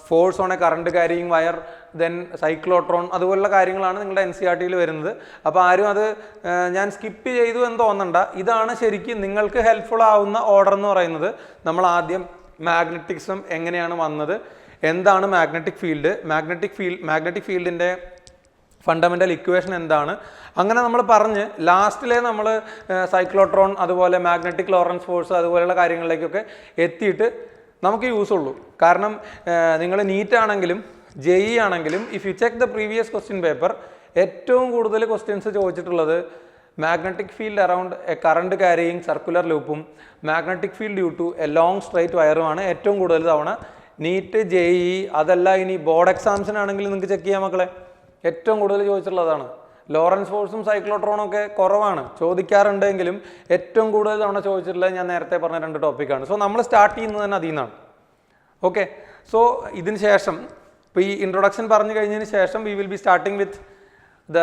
force on A current carrying wire, then cyclotron, അതുപോലുള്ള കാര്യങ്ങളാണ് നിങ്ങളുടെ NCERT വരുന്നത്. അപ്പോൾ ആരും അത് ഞാൻ സ്കിപ്പ് ചെയ്തു എന്ന് തോന്നണ്ട. ഇതാണ് ശരിക്കും നിങ്ങൾക്ക് ഹെൽപ്ഫുൾ ആവുന്ന ഓർഡർ എന്ന് പറയുന്നത്. നമ്മൾ ആദ്യം മാഗ്നറ്റിക്സം എങ്ങനെയാണ് വന്നത്, എന്താണ് മാഗ്നറ്റിക് ഫീൽഡിൻ്റെ ഫണ്ടമെൻ്റൽ ഇക്വേഷൻ എന്താണ്, അങ്ങനെ നമ്മൾ പറഞ്ഞ് ലാസ്റ്റിലെ നമ്മൾ സൈക്ലോട്രോൺ, അതുപോലെ മാഗ്നറ്റിക് ലോറൻസ് ഫോഴ്സ്, അതുപോലെയുള്ള കാര്യങ്ങളിലേക്കൊക്കെ എത്തിയിട്ട് നമുക്ക് യൂസ് ഉള്ളൂ. കാരണം നിങ്ങൾ നീറ്റ് ആണെങ്കിലും JEE ആണെങ്കിലും if you check the previous question paper, ഏറ്റവും കൂടുതൽ ക്വസ്റ്റ്യൻസ് ചോദിച്ചിട്ടുള്ളത് magnetic field around a current carrying circular ലൂപ്പും magnetic field due to a long straight വയറുമാണ് ഏറ്റവും കൂടുതൽ തവണ. നീറ്റ് JEE അതല്ല, ഇനി ബോർഡ് എക്സാംസിനാണെങ്കിൽ നിങ്ങൾക്ക് ചെക്ക് ചെയ്യാം മക്കളെ, ഏറ്റവും കൂടുതൽ ചോദിച്ചിട്ടുള്ളതാണ്. ലോറൻസ് ഫോഴ്സും സൈക്ലോട്രോണും ഒക്കെ കുറവാണ്, ചോദിക്കാറുണ്ടെങ്കിലും ഏറ്റവും കൂടുതൽ തവണ ചോദിച്ചിട്ടുള്ളത് ഞാൻ നേരത്തെ പറഞ്ഞ 2 ടോപ്പിക്കാണ്. സോ നമ്മൾ സ്റ്റാർട്ട് ചെയ്യുന്നത് തന്നെ അതിൽ നിന്നാണ്. ഓക്കെ, സോ ഇതിന് ശേഷം ഇപ്പോൾ ഈ ഇൻട്രൊഡക്ഷൻ പറഞ്ഞു കഴിഞ്ഞതിന് ശേഷം we will be starting with the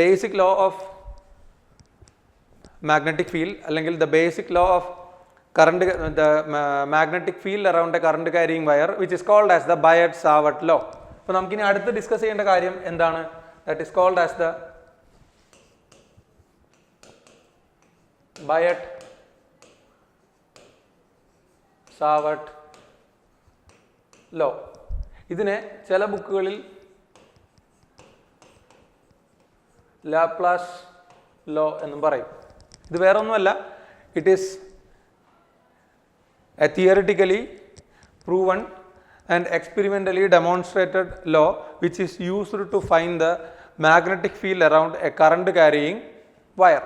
basic law of magnetic field, അല്ലെങ്കിൽ the basic law of magnetic field around a current carrying wire which is called as the Biot Savart law. അപ്പോൾ നമുക്കിനി അടുത്ത് ഡിസ്കസ് ചെയ്യേണ്ട കാര്യം എന്താണ്? That is called as the Biot Savart law. ഇതിനെ ചില ബുക്കുകളിൽ ലാപ്ലാസ് ലോ എന്നും പറയും. ഇത് വേറെ ഒന്നുമല്ല, it is a theoretically proven and experimentally demonstrated law which is used to find the magnetic field around a current carrying wire.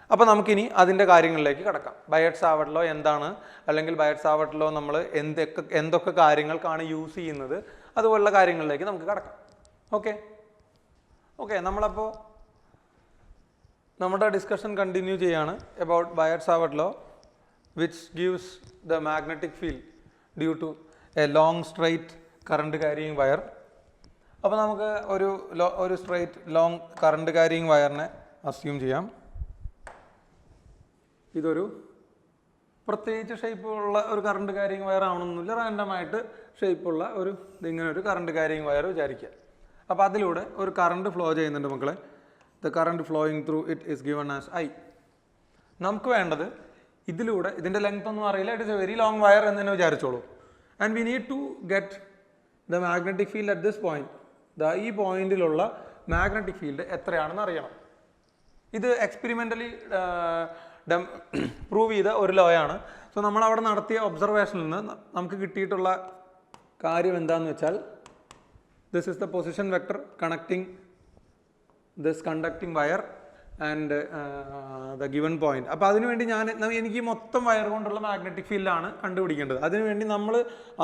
അപ്പോൾ നമുക്കിനി അതിൻ്റെ കാര്യങ്ങളിലേക്ക് കടക്കാം. ബയറ്റ്-സാവർട്ട് ലോ എന്താണ്, അല്ലെങ്കിൽ ബയറ്റ്-സാവർട്ട് ലോ നമ്മൾ എന്തൊക്കെ കാര്യങ്ങൾക്കാണ് യൂസ് ചെയ്യുന്നത്, അതുപോലുള്ള കാര്യങ്ങളിലേക്ക് നമുക്ക് കടക്കാം. ഓക്കെ, നമ്മളപ്പോൾ നമ്മുടെ ഡിസ്കഷൻ കണ്ടിന്യൂ ചെയ്യാണ് about Biot Savart law which gives the magnetic field due to a long straight current carrying wire. അപ്പോൾ നമുക്ക് ഒരു സ്ട്രൈറ്റ് ലോങ് കറണ്ട് ക്യാരിയിങ് വയറിനെ അസ്യൂം ചെയ്യാം. ഇതൊരു പ്രത്യേകിച്ച് ഷേപ്പുള്ള ഒരു കറണ്ട് ക്യാരിയിങ് വയർ ആവണമെന്നില്ല, റാൻഡമായിട്ട് ഷേപ്പുള്ള ഇങ്ങനെ ഒരു കറണ്ട് ക്യാരിയിങ് വയർ വിചാരിക്കുക. അപ്പോൾ അതിലൂടെ ഒരു കറണ്ട് ഫ്ലോ ചെയ്യുന്നുണ്ട് മക്കളെ. The current flowing through it is given as I. നമുക്ക് വേണ്ടത് ഇതിലൂടെ, ഇതിൻ്റെ ലെങ്ത് ഒന്നും അറിയില്ല, it is a very long wire എന്ന് തന്നെ വിചാരിച്ചോളൂ. And we need to get the magnetic field at this point. ഈ പോയിന്റിലുള്ള മാഗ്നറ്റിക് ഫീൽഡ് എത്രയാണെന്ന് അറിയണം. ഇത് എക്സ്പെരിമെൻ്റലി പ്രൂവ് ചെയ്ത ഒരു ലോ ആണ്. സോ നമ്മൾ അവിടെ നടത്തിയ ഒബ്സർവേഷനിൽ നിന്ന് നമുക്ക് കിട്ടിയിട്ടുള്ള കാര്യം എന്താണെന്ന് വെച്ചാൽ, this is the position vector connecting this conducting wire and the given point. അപ്പോൾ അതിനുവേണ്ടി എനിക്ക് മൊത്തം വയർ കൊണ്ടുള്ള മാഗ്നറ്റിക് ഫീൽഡാണ് കണ്ടുപിടിക്കേണ്ടത്. അതിനുവേണ്ടി നമ്മൾ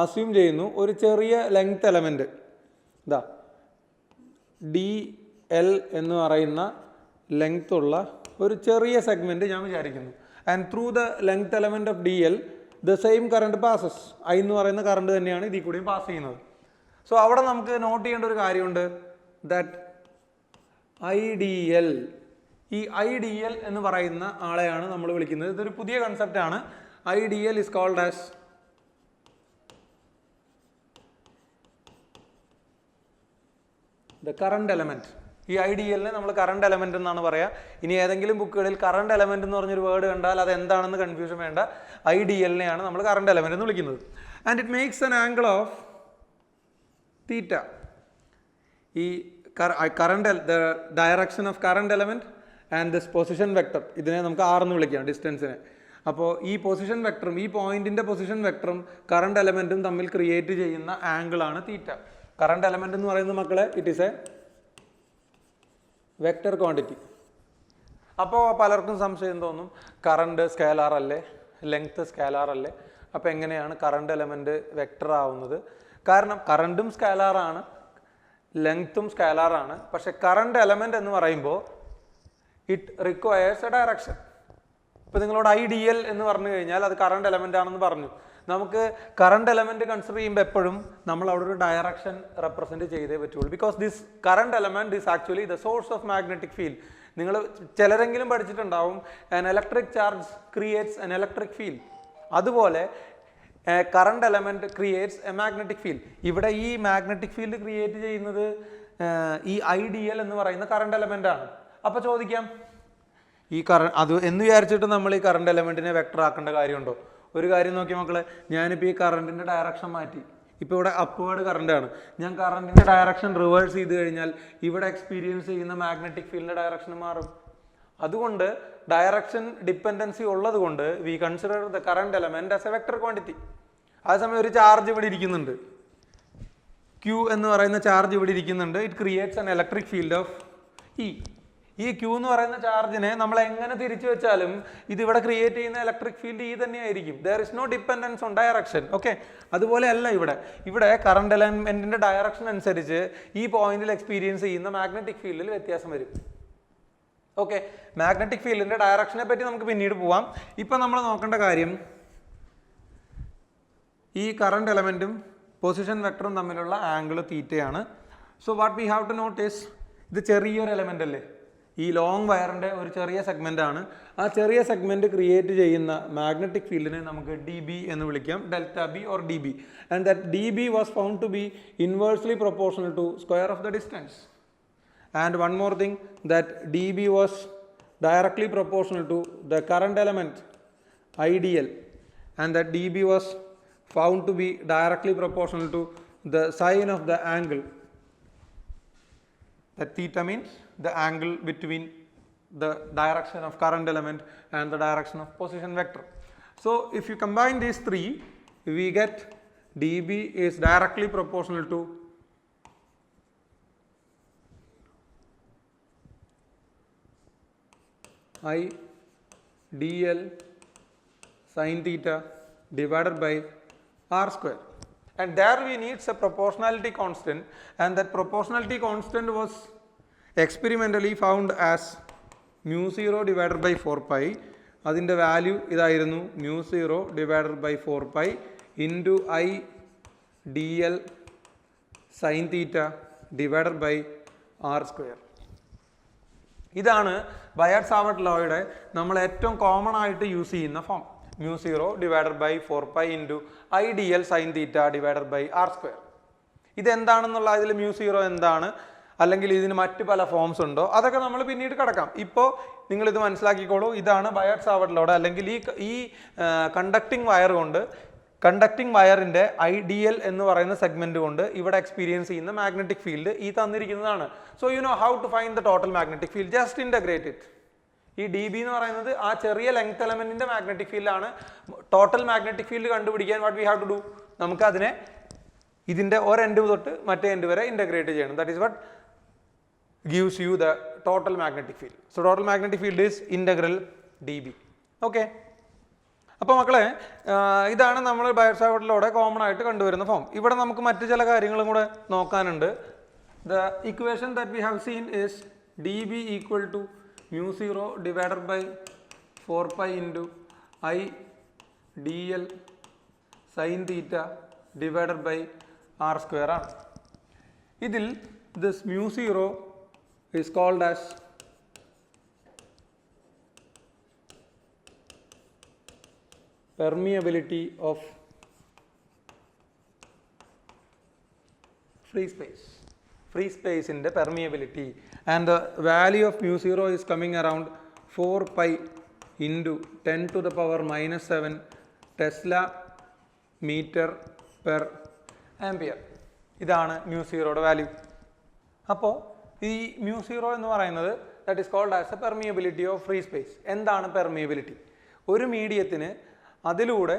അസ്യൂം ചെയ്യുന്നു ഒരു ചെറിയ ലെങ്ത് എലമെൻറ്റ്, DL എന്ന് പറയുന്ന ലെങ്ത് ഉള്ള ഒരു ചെറിയ സെഗ്മെൻറ്റ് ഞാൻ വിചാരിക്കുന്നു. And through the length element of DL the same current passes. I എന്ന് പറയുന്ന കറണ്ട് തന്നെയാണ് ഇതിൽ കൂടിയും പാസ് ചെയ്യുന്നത്. സോ അവിടെ നമുക്ക് നോട്ട് ചെയ്യേണ്ട ഒരു കാര്യമുണ്ട്, ദാറ്റ് IDL. ഈ IDL എന്ന് പറയുന്ന ആളെയാണ് നമ്മൾ വിളിക്കുന്നത്. ഇതൊരു പുതിയ കൺസെപ്റ്റ് ആണ്. IDL is called as the current element. ഈ ഐഡിയലിനെ നമ്മൾ കറണ്ട് എലമെൻറ്റ് എന്നാണ് പറയുക. ഇനി ഏതെങ്കിലും ബുക്കുകളിൽ കറണ്ട് എലമെൻറ്റ് എന്ന് പറഞ്ഞൊരു വേർഡ് കണ്ടാൽ അത് എന്താണെന്ന് കൺഫ്യൂഷൻ വേണ്ട, ഐഡിയലിനെയാണ് നമ്മൾ കറണ്ട് എലമെൻറ്റ് എന്ന് വിളിക്കുന്നത്. And it makes an angle of theta. ഈ current the direction of current element and this position vector, ഇതിനെ നമുക്ക് ആർ എന്ന് വിളിക്കാം, ഡിസ്റ്റൻസിനെ. അപ്പോൾ ഈ പൊസിഷൻ വെക്ടറും ഈ പോയിന്റിൻ്റെ പൊസിഷൻ വെക്ടറും കറണ്ട് എലമെൻറ്റും തമ്മിൽ ക്രിയേറ്റ് ചെയ്യുന്ന ആംഗിളാണ് തീറ്റ. കറണ്ട് എലമെൻറ്റ് എന്ന് പറയുന്നത് മക്കളെ it is A vector quantity. അപ്പോൾ പലർക്കും സംശയം തോന്നും, കറണ്ട് സ്കേലാർ അല്ലേ, ലെങ്ത് സ്കേലാർ അല്ലേ, അപ്പോൾ എങ്ങനെയാണ് കറണ്ട് എലമെൻറ്റ് വെക്ടർ ആവുന്നത്? കാരണം കറണ്ടും സ്കേലാറാണ്, ലെങ്ത്തും സ്കേലാറാണ്. പക്ഷെ കറണ്ട് എലമെൻറ്റ് എന്ന് പറയുമ്പോൾ ഇറ്റ് റിക്വയേഴ്സ് എ ഡയറക്ഷൻ. ഇപ്പോൾ നിങ്ങളോട് ഐഡിയൽ എന്ന് പറഞ്ഞു കഴിഞ്ഞാൽ അത് കറണ്ട് എലമെൻ്റ് ആണെന്ന് പറഞ്ഞു. നമുക്ക് കറണ്ട് എലമെൻറ്റ് കൺസിഡർ ചെയ്യുമ്പോൾ എപ്പോഴും നമ്മൾ അവിടെ ഒരു ഡയറക്ഷൻ റെപ്രസെൻറ്റ് ചെയ്തേ പറ്റുള്ളൂ. Because this current element is actually the source of magnetic field. നിങ്ങൾ ചിലരെങ്കിലും പഠിച്ചിട്ടുണ്ടാവും, an electric charge creates an electric field. അതുപോലെ current element creates A magnetic field. ഇവിടെ ഈ മാഗ്നറ്റിക് ഫീൽഡ് ക്രിയേറ്റ് ചെയ്യുന്നത് ഈ ഐഡിയൽ എന്ന് പറയുന്ന കറണ്ട് എലമെൻ്റ് ആണ്. അപ്പോൾ ചോദിക്കാം, ഈ അത് എന്ന് വിചാരിച്ചിട്ട് നമ്മൾ ഈ കറണ്ട് എലമെൻറ്റിനെ വെക്ടർ ആക്കേണ്ട കാര്യമുണ്ടോ? ഒരു കാര്യം നോക്കിയ മക്കളെ, ഞാനിപ്പോൾ ഈ കറണ്ടിൻ്റെ ഡയറക്ഷൻ മാറ്റി, ഇപ്പോൾ ഇവിടെ അപ്വേർഡ് കറണ്ടാണ്, ഞാൻ കറണ്ടിൻ്റെ ഡയറക്ഷൻ റിവേഴ്സ് ചെയ്ത് കഴിഞ്ഞാൽ ഇവിടെ എക്സ്പീരിയൻസ് ചെയ്യുന്ന മാഗ്നറ്റിക് ഫീൽഡിൻ്റെ ഡയറക്ഷൻ മാറും. അതുകൊണ്ട് ഡയറക്ഷൻ ഡിപ്പെൻഡൻസി ഉള്ളത് കൊണ്ട് we consider the current element as A vector quantity. അതേസമയം ഒരു ചാർജ് ഇവിടെ ഇരിക്കുന്നുണ്ട്, ക്യൂ എന്ന് പറയുന്ന ചാർജ് ഇവിടെ ഇരിക്കുന്നുണ്ട്. It creates an electric field of E. ഈ ക്യൂ എന്ന് പറയുന്ന ചാർജിനെ നമ്മൾ എങ്ങനെ തിരിച്ചു വെച്ചാലും ഇതിവിടെ ക്രിയേറ്റ് ചെയ്യുന്ന ഇലക്ട്രിക് ഫീൽഡ് ഈ തന്നെയായിരിക്കും. There is no dependence on direction. Okay, അതുപോലെ അല്ല ഇവിടെ കറണ്ട് എലമെൻറ്റിൻ്റെ ഡയറക്ഷൻ അനുസരിച്ച് ഈ പോയിന്റിൽ എക്സ്പീരിയൻസ് ചെയ്യുന്ന മാഗ്നറ്റിക് ഫീൽഡിൽ വ്യത്യാസം വരും. ഓക്കെ, മാഗ്നറ്റിക് ഫീൽഡിൻ്റെ ഡയറക്ഷനെ പറ്റി നമുക്ക് പിന്നീട് പോവാം. ഇപ്പം നമ്മൾ നോക്കേണ്ട കാര്യം ഈ കറണ്ട് എലമെൻറ്റും പൊസിഷൻ വെക്ടറും തമ്മിലുള്ള ആംഗിൾ തീറ്റയാണ്. So what we have to note is, ഇത് ചെറിയൊരു എലമെൻ്റ് അല്ലേ, ഈ ലോങ് വയറിൻ്റെ ഒരു ചെറിയ സെഗ്മെൻ്റ് ആണ്. ആ ചെറിയ സെഗ്മെൻറ്റ് ക്രിയേറ്റ് ചെയ്യുന്ന മാഗ്നറ്റിക് ഫീൽഡിനെ നമുക്ക് ഡി ബി എന്ന് വിളിക്കാം, delta B or D B. And that D B was found to be inversely proportional to square of the distance. And one more thing, that D B was directly proportional to the current element IDL. And that D B was found to be directly proportional to the sine of the angle. That theta means the angle between the direction of current element and the direction of position vector. So if you combine these three, we get dB is directly proportional to I dl sin theta divided by r square. And there we need a proportionality constant, and that proportionality constant was experimentally found as mu 0 divided by 4 pi. അതിൻ്റെ value ഇതായിരുന്നു, mu 0 divided by 4 pi into I dl sin theta divided by r square. ഇതാണ് ബയാഡ് Savart ലോയുടെ നമ്മൾ ഏറ്റവും common ആയിട്ട് use ചെയ്യുന്ന form. mu 0 divided by 4 pi into I dl sin theta divided by r square. ഇതെന്താണെന്നുള്ള ഇതിൽ mu 0 എന്താണ്, അല്ലെങ്കിൽ ഇതിന് മറ്റ് പല ഫോംസ് ഉണ്ടോ, അതൊക്കെ നമ്മൾ പിന്നീട് കിടക്കാം. ഇപ്പോൾ നിങ്ങളിത് മനസ്സിലാക്കിക്കോളൂ, ഇതാണ് ബയാഡ് സാവർട്ട് ലോയുടെ, അല്ലെങ്കിൽ ഈ കണ്ടക്ടിങ് വയർ കൊണ്ട്, കണ്ടക്ടിങ് വയറിൻ്റെ ഐഡിയൽ എന്ന് പറയുന്ന സെഗ്മെന്റ് കൊണ്ട് ഇവിടെ എക്സ്പീരിയൻസ് ചെയ്യുന്ന മാഗ്നറ്റിക് ഫീൽഡ് ഈ തന്നിരിക്കുന്നതാണ്. So you know how to find the total magnetic field, just integrate it. ഈ ഡി ബി എന്ന് പറയുന്നത് ആ ചെറിയ ലെങ്ത് എലമെന്റിന്റെ മാഗ്നറ്റിക് ഫീൽഡാണ്. ടോട്ടൽ മാഗ്നറ്റിക് ഫീൽഡ് കണ്ടുപിടിക്കാൻ what we have to do, നമുക്ക് അതിനെ ഇതിന്റെ ഒരു എൻഡ് തൊട്ട് മറ്റേ എൻഡ് വരെ ഇന്റഗ്രേറ്റ് ചെയ്യണം. That is what gives you the total magnetic field. So total magnetic field is integral D B. Okay, അപ്പോൾ മക്കളെ ഇതാണ് നമ്മൾ ബയാഡ് സാവർട്ട് ലോയുടെ കോമൺ ആയിട്ട് കണ്ടുവരുന്ന ഫോം. ഇവിടെ നമുക്ക് മറ്റു ചില കാര്യങ്ങളും കൂടെ നോക്കാനുണ്ട്. The equation that we have seen is d B equal to mu 0 divided by 4 pi into I dl sin theta divided by r square ആണ്. ഇതിൽ this mu 0 is called as permeability of free space. free space in the permeability, and the value of mu 0 is coming around 4 pi into 10 to the power minus 7 Tesla meter per ampere. ഇതാണ് mu 0യുടെ value. അപ്പോൾ ഈ mu 0 എന്ന് പറയുന്നത് that is called as a permeability of free space. എന്താണ് permeability? ഒരു മീഡിയത്തിന് അതിലൂടെ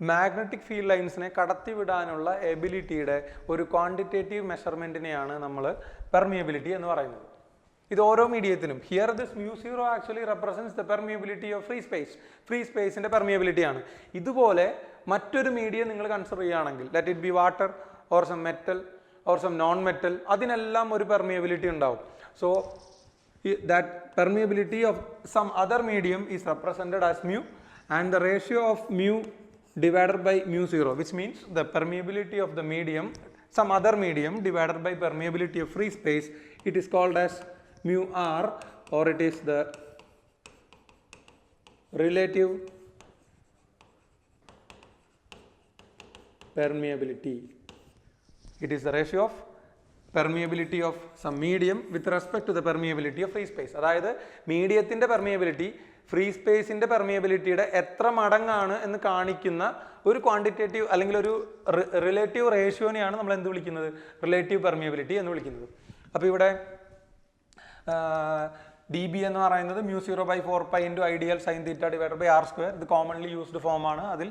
magnetic field ലൈൻസിനെ കടത്തിവിടാനുള്ള എബിലിറ്റിയുടെ ഒരു quantitative മെഷർമെൻറ്റിനെയാണ് നമ്മൾ പെർമിയബിലിറ്റി എന്ന് പറയുന്നത്. ഇത് ഓരോ മീഡിയത്തിനും here this mu 0 actually represents the permeability of free space. Free സ്പേസിൻ്റെ പെർമിയബിലിറ്റി ആണ്. ഇതുപോലെ മറ്റൊരു മീഡിയം നിങ്ങൾ കൺസിഡർ ചെയ്യുകയാണെങ്കിൽ let it be water or some metal or some non metal, അതിനെല്ലാം ഒരു പെർമിയബിലിറ്റി ഉണ്ടാവും. So that permeability of some other medium is represented as mu, and the ratio of mu divided by mu 0, which means the permeability of the medium, some other medium divided by permeability of free space, it is called as mu r, or it is the relative permeability. It is the ratio of permeability of some medium with respect to the permeability of free space. അതായത് മീഡിയത്തിൻ്റെ permeability free സ്പേസിൻ്റെ പെർമിയബിലിറ്റിയുടെ എത്ര മടങ്ങാണ് എന്ന് കാണിക്കുന്ന ഒരു quantitative അല്ലെങ്കിൽ ഒരു relative റേഷ്യോനെയാണ് നമ്മൾ എന്ത് വിളിക്കുന്നത്? റിലേറ്റീവ് പെർമിയബിലിറ്റി എന്ന് വിളിക്കുന്നത്. അപ്പോൾ ഇവിടെ ഡി ബി എന്ന് പറയുന്നത് mu 0 by 4 pi into IDL sin theta divided by r square. ഇത് കോമൺലി യൂസ്ഡ് ഫോമാണ്. അതിൽ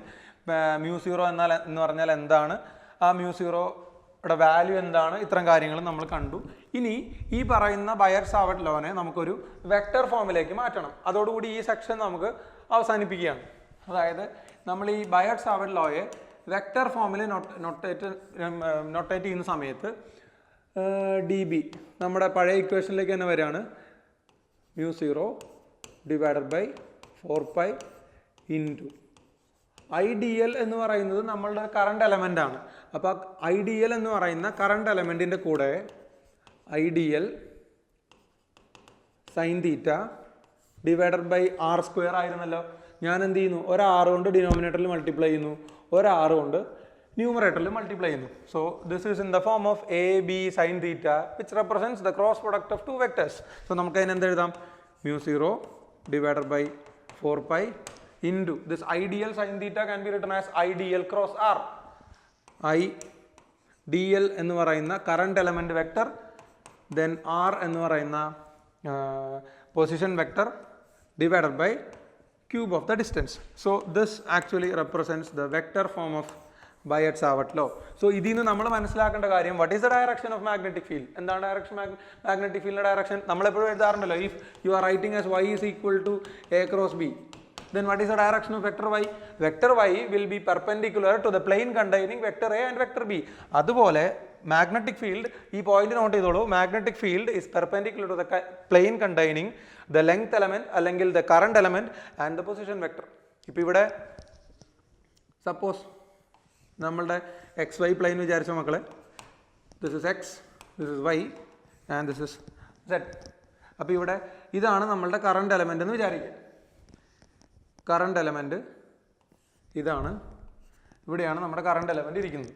mu 0 എന്ന് പറഞ്ഞാൽ എന്താണ്, ആ mu 0യുടെ വാല്യൂ എന്താണ്, ഇത്തരം കാര്യങ്ങൾ നമ്മൾ കണ്ടു. ഇനി ഈ പറയുന്ന ബയർ-സാവർട്ട് ലോനെ നമുക്കൊരു വെക്റ്റർ ഫോമിലേക്ക് മാറ്റണം. അതോടുകൂടി ഈ സെക്ഷൻ നമുക്ക് അവസാനിപ്പിക്കുകയാണ്. അതായത് നമ്മൾ ഈ ബയർ-സാവർട്ട് ലോയെ വെക്റ്റർ ഫോമിൽ നൊട്ടേറ്റ് ചെയ്യുന്ന സമയത്ത് ഡി ബി നമ്മുടെ പഴയ ഇക്വേഷനിലേക്ക് തന്നെ വരികയാണ്. mu 0 divided by 4 pi into IDL എന്ന് പറയുന്നത് നമ്മളുടെ കറണ്ട് എലമെൻ്റ് ആണ്. അപ്പോൾ IDL എന്ന് പറയുന്ന കറണ്ട് എലമെൻറ്റിൻ്റെ കൂടെ IDL sine theta divided by R square ആയിരുന്നല്ലോ. ഞാൻ എന്ത് ചെയ്യുന്നു? ഒരാറ് കൊണ്ട് ഡിനോമിനേറ്ററിൽ മൾട്ടിപ്ലൈ ചെയ്യുന്നു, ഒരാറ് കൊണ്ട് ന്യൂമറേറ്ററിൽ മൾട്ടിപ്ലൈ ചെയ്യുന്നു. So this is in the form of A B sine theta which represents the cross product of two vectors. So നമുക്ക് അതിനെന്ത് എഴുതാം? mu 0 divided by 4 pi into this ideal sin theta can be written as IDL cross R. IDL എന്ന് പറയുന്ന current element vector, then R എന്ന് പറയുന്ന position vector divided by cube of the distance. So this actually represents the vector form of Biot-Savart law. So ഇതിൽ നിന്ന് നമ്മൾ മനസ്സിലാക്കേണ്ട കാര്യം, what is the direction of magnetic field? എന്താണ് direction? Magnetic ഫീൽഡിന്റെ direction നമ്മൾ എപ്പോഴും എഴുതാറുണ്ടല്ലോ. if you are writing as y is equal to a cross b, then what is the direction of vector y? Vector y will be perpendicular to the plane containing vector a and vector b. അതുപോലെ magnetic field, ഈ point not ചെയ്തോളൂ, magnetic field is perpendicular to the plane containing the length element അല്ലെങ്കിൽ the current element and the position vector. ഇപ്പോൾ ഇവിടെ suppose നമ്മളുടെ X Y plane വിചാരിച്ച മക്കളെ, this is X, this is Y and this is Z. അപ്പോൾ ഇവിടെ ഇതാണ് നമ്മളുടെ കറണ്ട് എലമെൻ്റ് എന്ന് വിചാരിക്കുക. കറണ്ട് എലമെൻറ്റ് ഇതാണ്, ഇവിടെയാണ് നമ്മുടെ കറണ്ട് എലമെൻറ്റ് ഇരിക്കുന്നത്.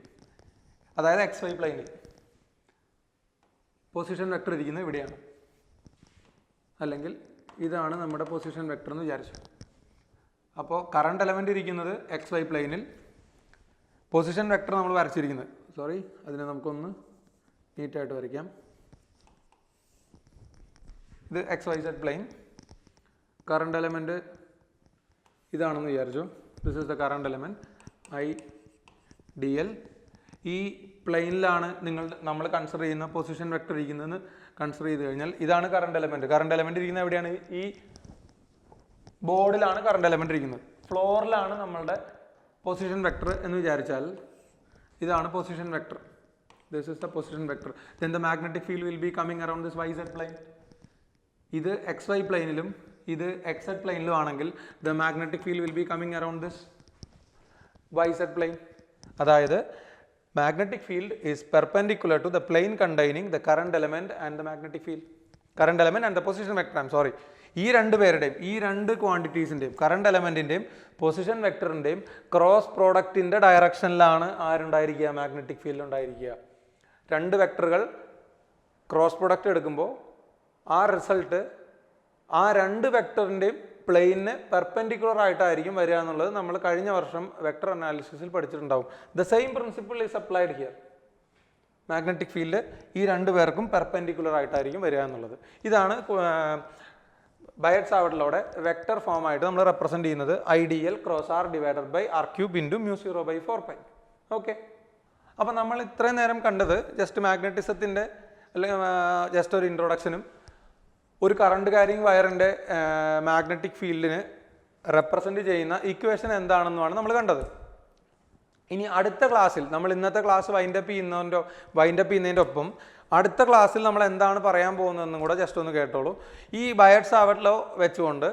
അതായത് എക്സ് വൈ പ്ലെയിനിൽ പൊസിഷൻ വെക്ടർ ഇരിക്കുന്നത് ഇവിടെയാണ്, അല്ലെങ്കിൽ ഇതാണ് നമ്മുടെ പൊസിഷൻ വെക്ടർ എന്ന് വിചാരിച്ചു. അപ്പോൾ കറണ്ട് എലമെൻറ്റ് ഇരിക്കുന്നത് എക്സ് വൈ പ്ലെയിനിൽ, പൊസിഷൻ വെക്ടർ നമ്മൾ വരച്ചിരിക്കുന്നത്, സോറി അതിനെ നമുക്കൊന്ന് നീറ്റായിട്ട് വരയ്ക്കാം. ഇത് X Y Z plane, current element ഇതാണെന്ന് വിചാരിച്ചു. This is the current element IDL. ഈ പ്ലെയിനിലാണ് നമ്മൾ കൺസിഡർ ചെയ്യുന്ന പൊസിഷൻ വെക്ടർ ഇരിക്കുന്നതെന്ന് കൺസിഡർ ചെയ്ത് കഴിഞ്ഞാൽ ഇതാണ് കറണ്ട് എലമെൻറ്റ്. കറണ്ട് എലമെൻറ്റ് ഇരിക്കുന്നത് എവിടെയാണ്? ഈ ബോർഡിലാണ് കറണ്ട് എലമെൻറ്റ് ഇരിക്കുന്നത്. ഫ്ലോറിലാണ് നമ്മളുടെ പൊസിഷൻ വെക്ടർ എന്ന് വിചാരിച്ചാൽ ഇതാണ് position vector. This is the position vector. Then the magnetic field will be coming around this Y Z plane. ഇത് എക്സ് വൈ പ്ലെയിനിലും ഇത് എക്സ് സെഡ് പ്ലെയിനിലും ആണെങ്കിൽ the magnetic field will be coming around this Y Z plane. അതായത് magnetic field is perpendicular to the plane containing the current element and the magnetic field. Current element and the position vector, I'm sorry. ഈ രണ്ട് പേരുടെയും, ഈ രണ്ട് ക്വാണ്ടിറ്റീസിൻ്റെയും, current എലമെൻറ്റിൻ്റെയും position വെക്ടറിൻ്റെയും cross പ്രോഡക്റ്റിൻ്റെ ഡയറക്ഷനിലാണ് ആരുണ്ടായിരിക്കുക? Magnetic field ഉണ്ടായിരിക്കുക. രണ്ട് വെക്ടറുകൾ ക്രോസ് പ്രൊഡക്റ്റ് എടുക്കുമ്പോൾ ആ റിസൾട്ട് ആ രണ്ട് വെക്ടറിൻ്റെയും പ്ലെയിനിന് പെർപെൻഡിക്കുലർ ആയിട്ടായിരിക്കും വരിക എന്നുള്ളത് നമ്മൾ കഴിഞ്ഞ വർഷം വെക്ടർ അനാലിസിസിൽ പഠിച്ചിട്ടുണ്ടാവും. The same principle is applied here. Magnetic field ഈ രണ്ട് പേർക്കും പെർപെൻഡിക്കുലർ ആയിട്ടായിരിക്കും വരിക എന്നുള്ളത്. ഇതാണ് ബയറ്റ്-സാവർട്ട്-ലോയുടെ വെക്ടർ ഫോം ആയിട്ട് നമ്മൾ റെപ്രസെൻറ്റ് ചെയ്യുന്നത് I d l cross r divided by r cube into mu 0/4π. Okay, അപ്പോൾ നമ്മൾ ഇത്രയും നേരം കണ്ടത് ജസ്റ്റ് മാഗ്നറ്റിസത്തിൻ്റെ അല്ലെങ്കിൽ ജസ്റ്റ് ഒരു ഇൻട്രൊഡക്ഷനും ഒരു കറണ്ട് ക്യാരിങ് വയറിൻ്റെ മാഗ്നറ്റിക് ഫീൽഡിന് റെപ്രസെൻറ്റ് ചെയ്യുന്ന ഇക്വേഷൻ എന്താണെന്നുമാണ് നമ്മൾ കണ്ടത്. ഇനി അടുത്ത ക്ലാസ്സിൽ നമ്മൾ ഇന്നത്തെ ക്ലാസ് വൈൻഡപ്പ് ചെയ്യുന്നതിൻ്റെ ഒപ്പം അടുത്ത ക്ലാസ്സിൽ നമ്മൾ എന്താണ് പറയാൻ പോകുന്നതെന്നും കൂടെ ജസ്റ്റ് ഒന്ന് കേട്ടോളൂ. ഈ ബയറ്റ്-സാവർട്ട് ലോ വെച്ചുകൊണ്ട്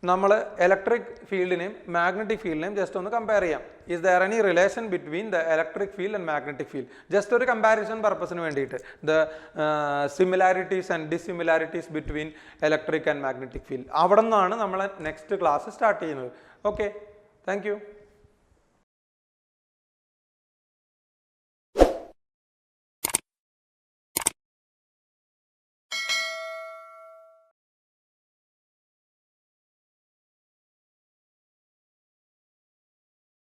നമ്മൾ ഇലക്ട്രിക് ഫീൽഡിനെയും മാഗ്നറ്റിക് ഫീൽഡിനെയും ജസ്റ്റ് ഒന്ന് കമ്പയർ ചെയ്യാം. Is there any relation between the electric field and magnetic field? Just ഒരു കമ്പാരിസൺ പർപ്പസിന് വേണ്ടിയിട്ട് the similarities and dissimilarities between electric and magnetic field. അവിടെ നിന്നാണ് നമ്മൾ നെക്സ്റ്റ് ക്ലാസ് സ്റ്റാർട്ട് ചെയ്യുന്നത്. Okay, thank you.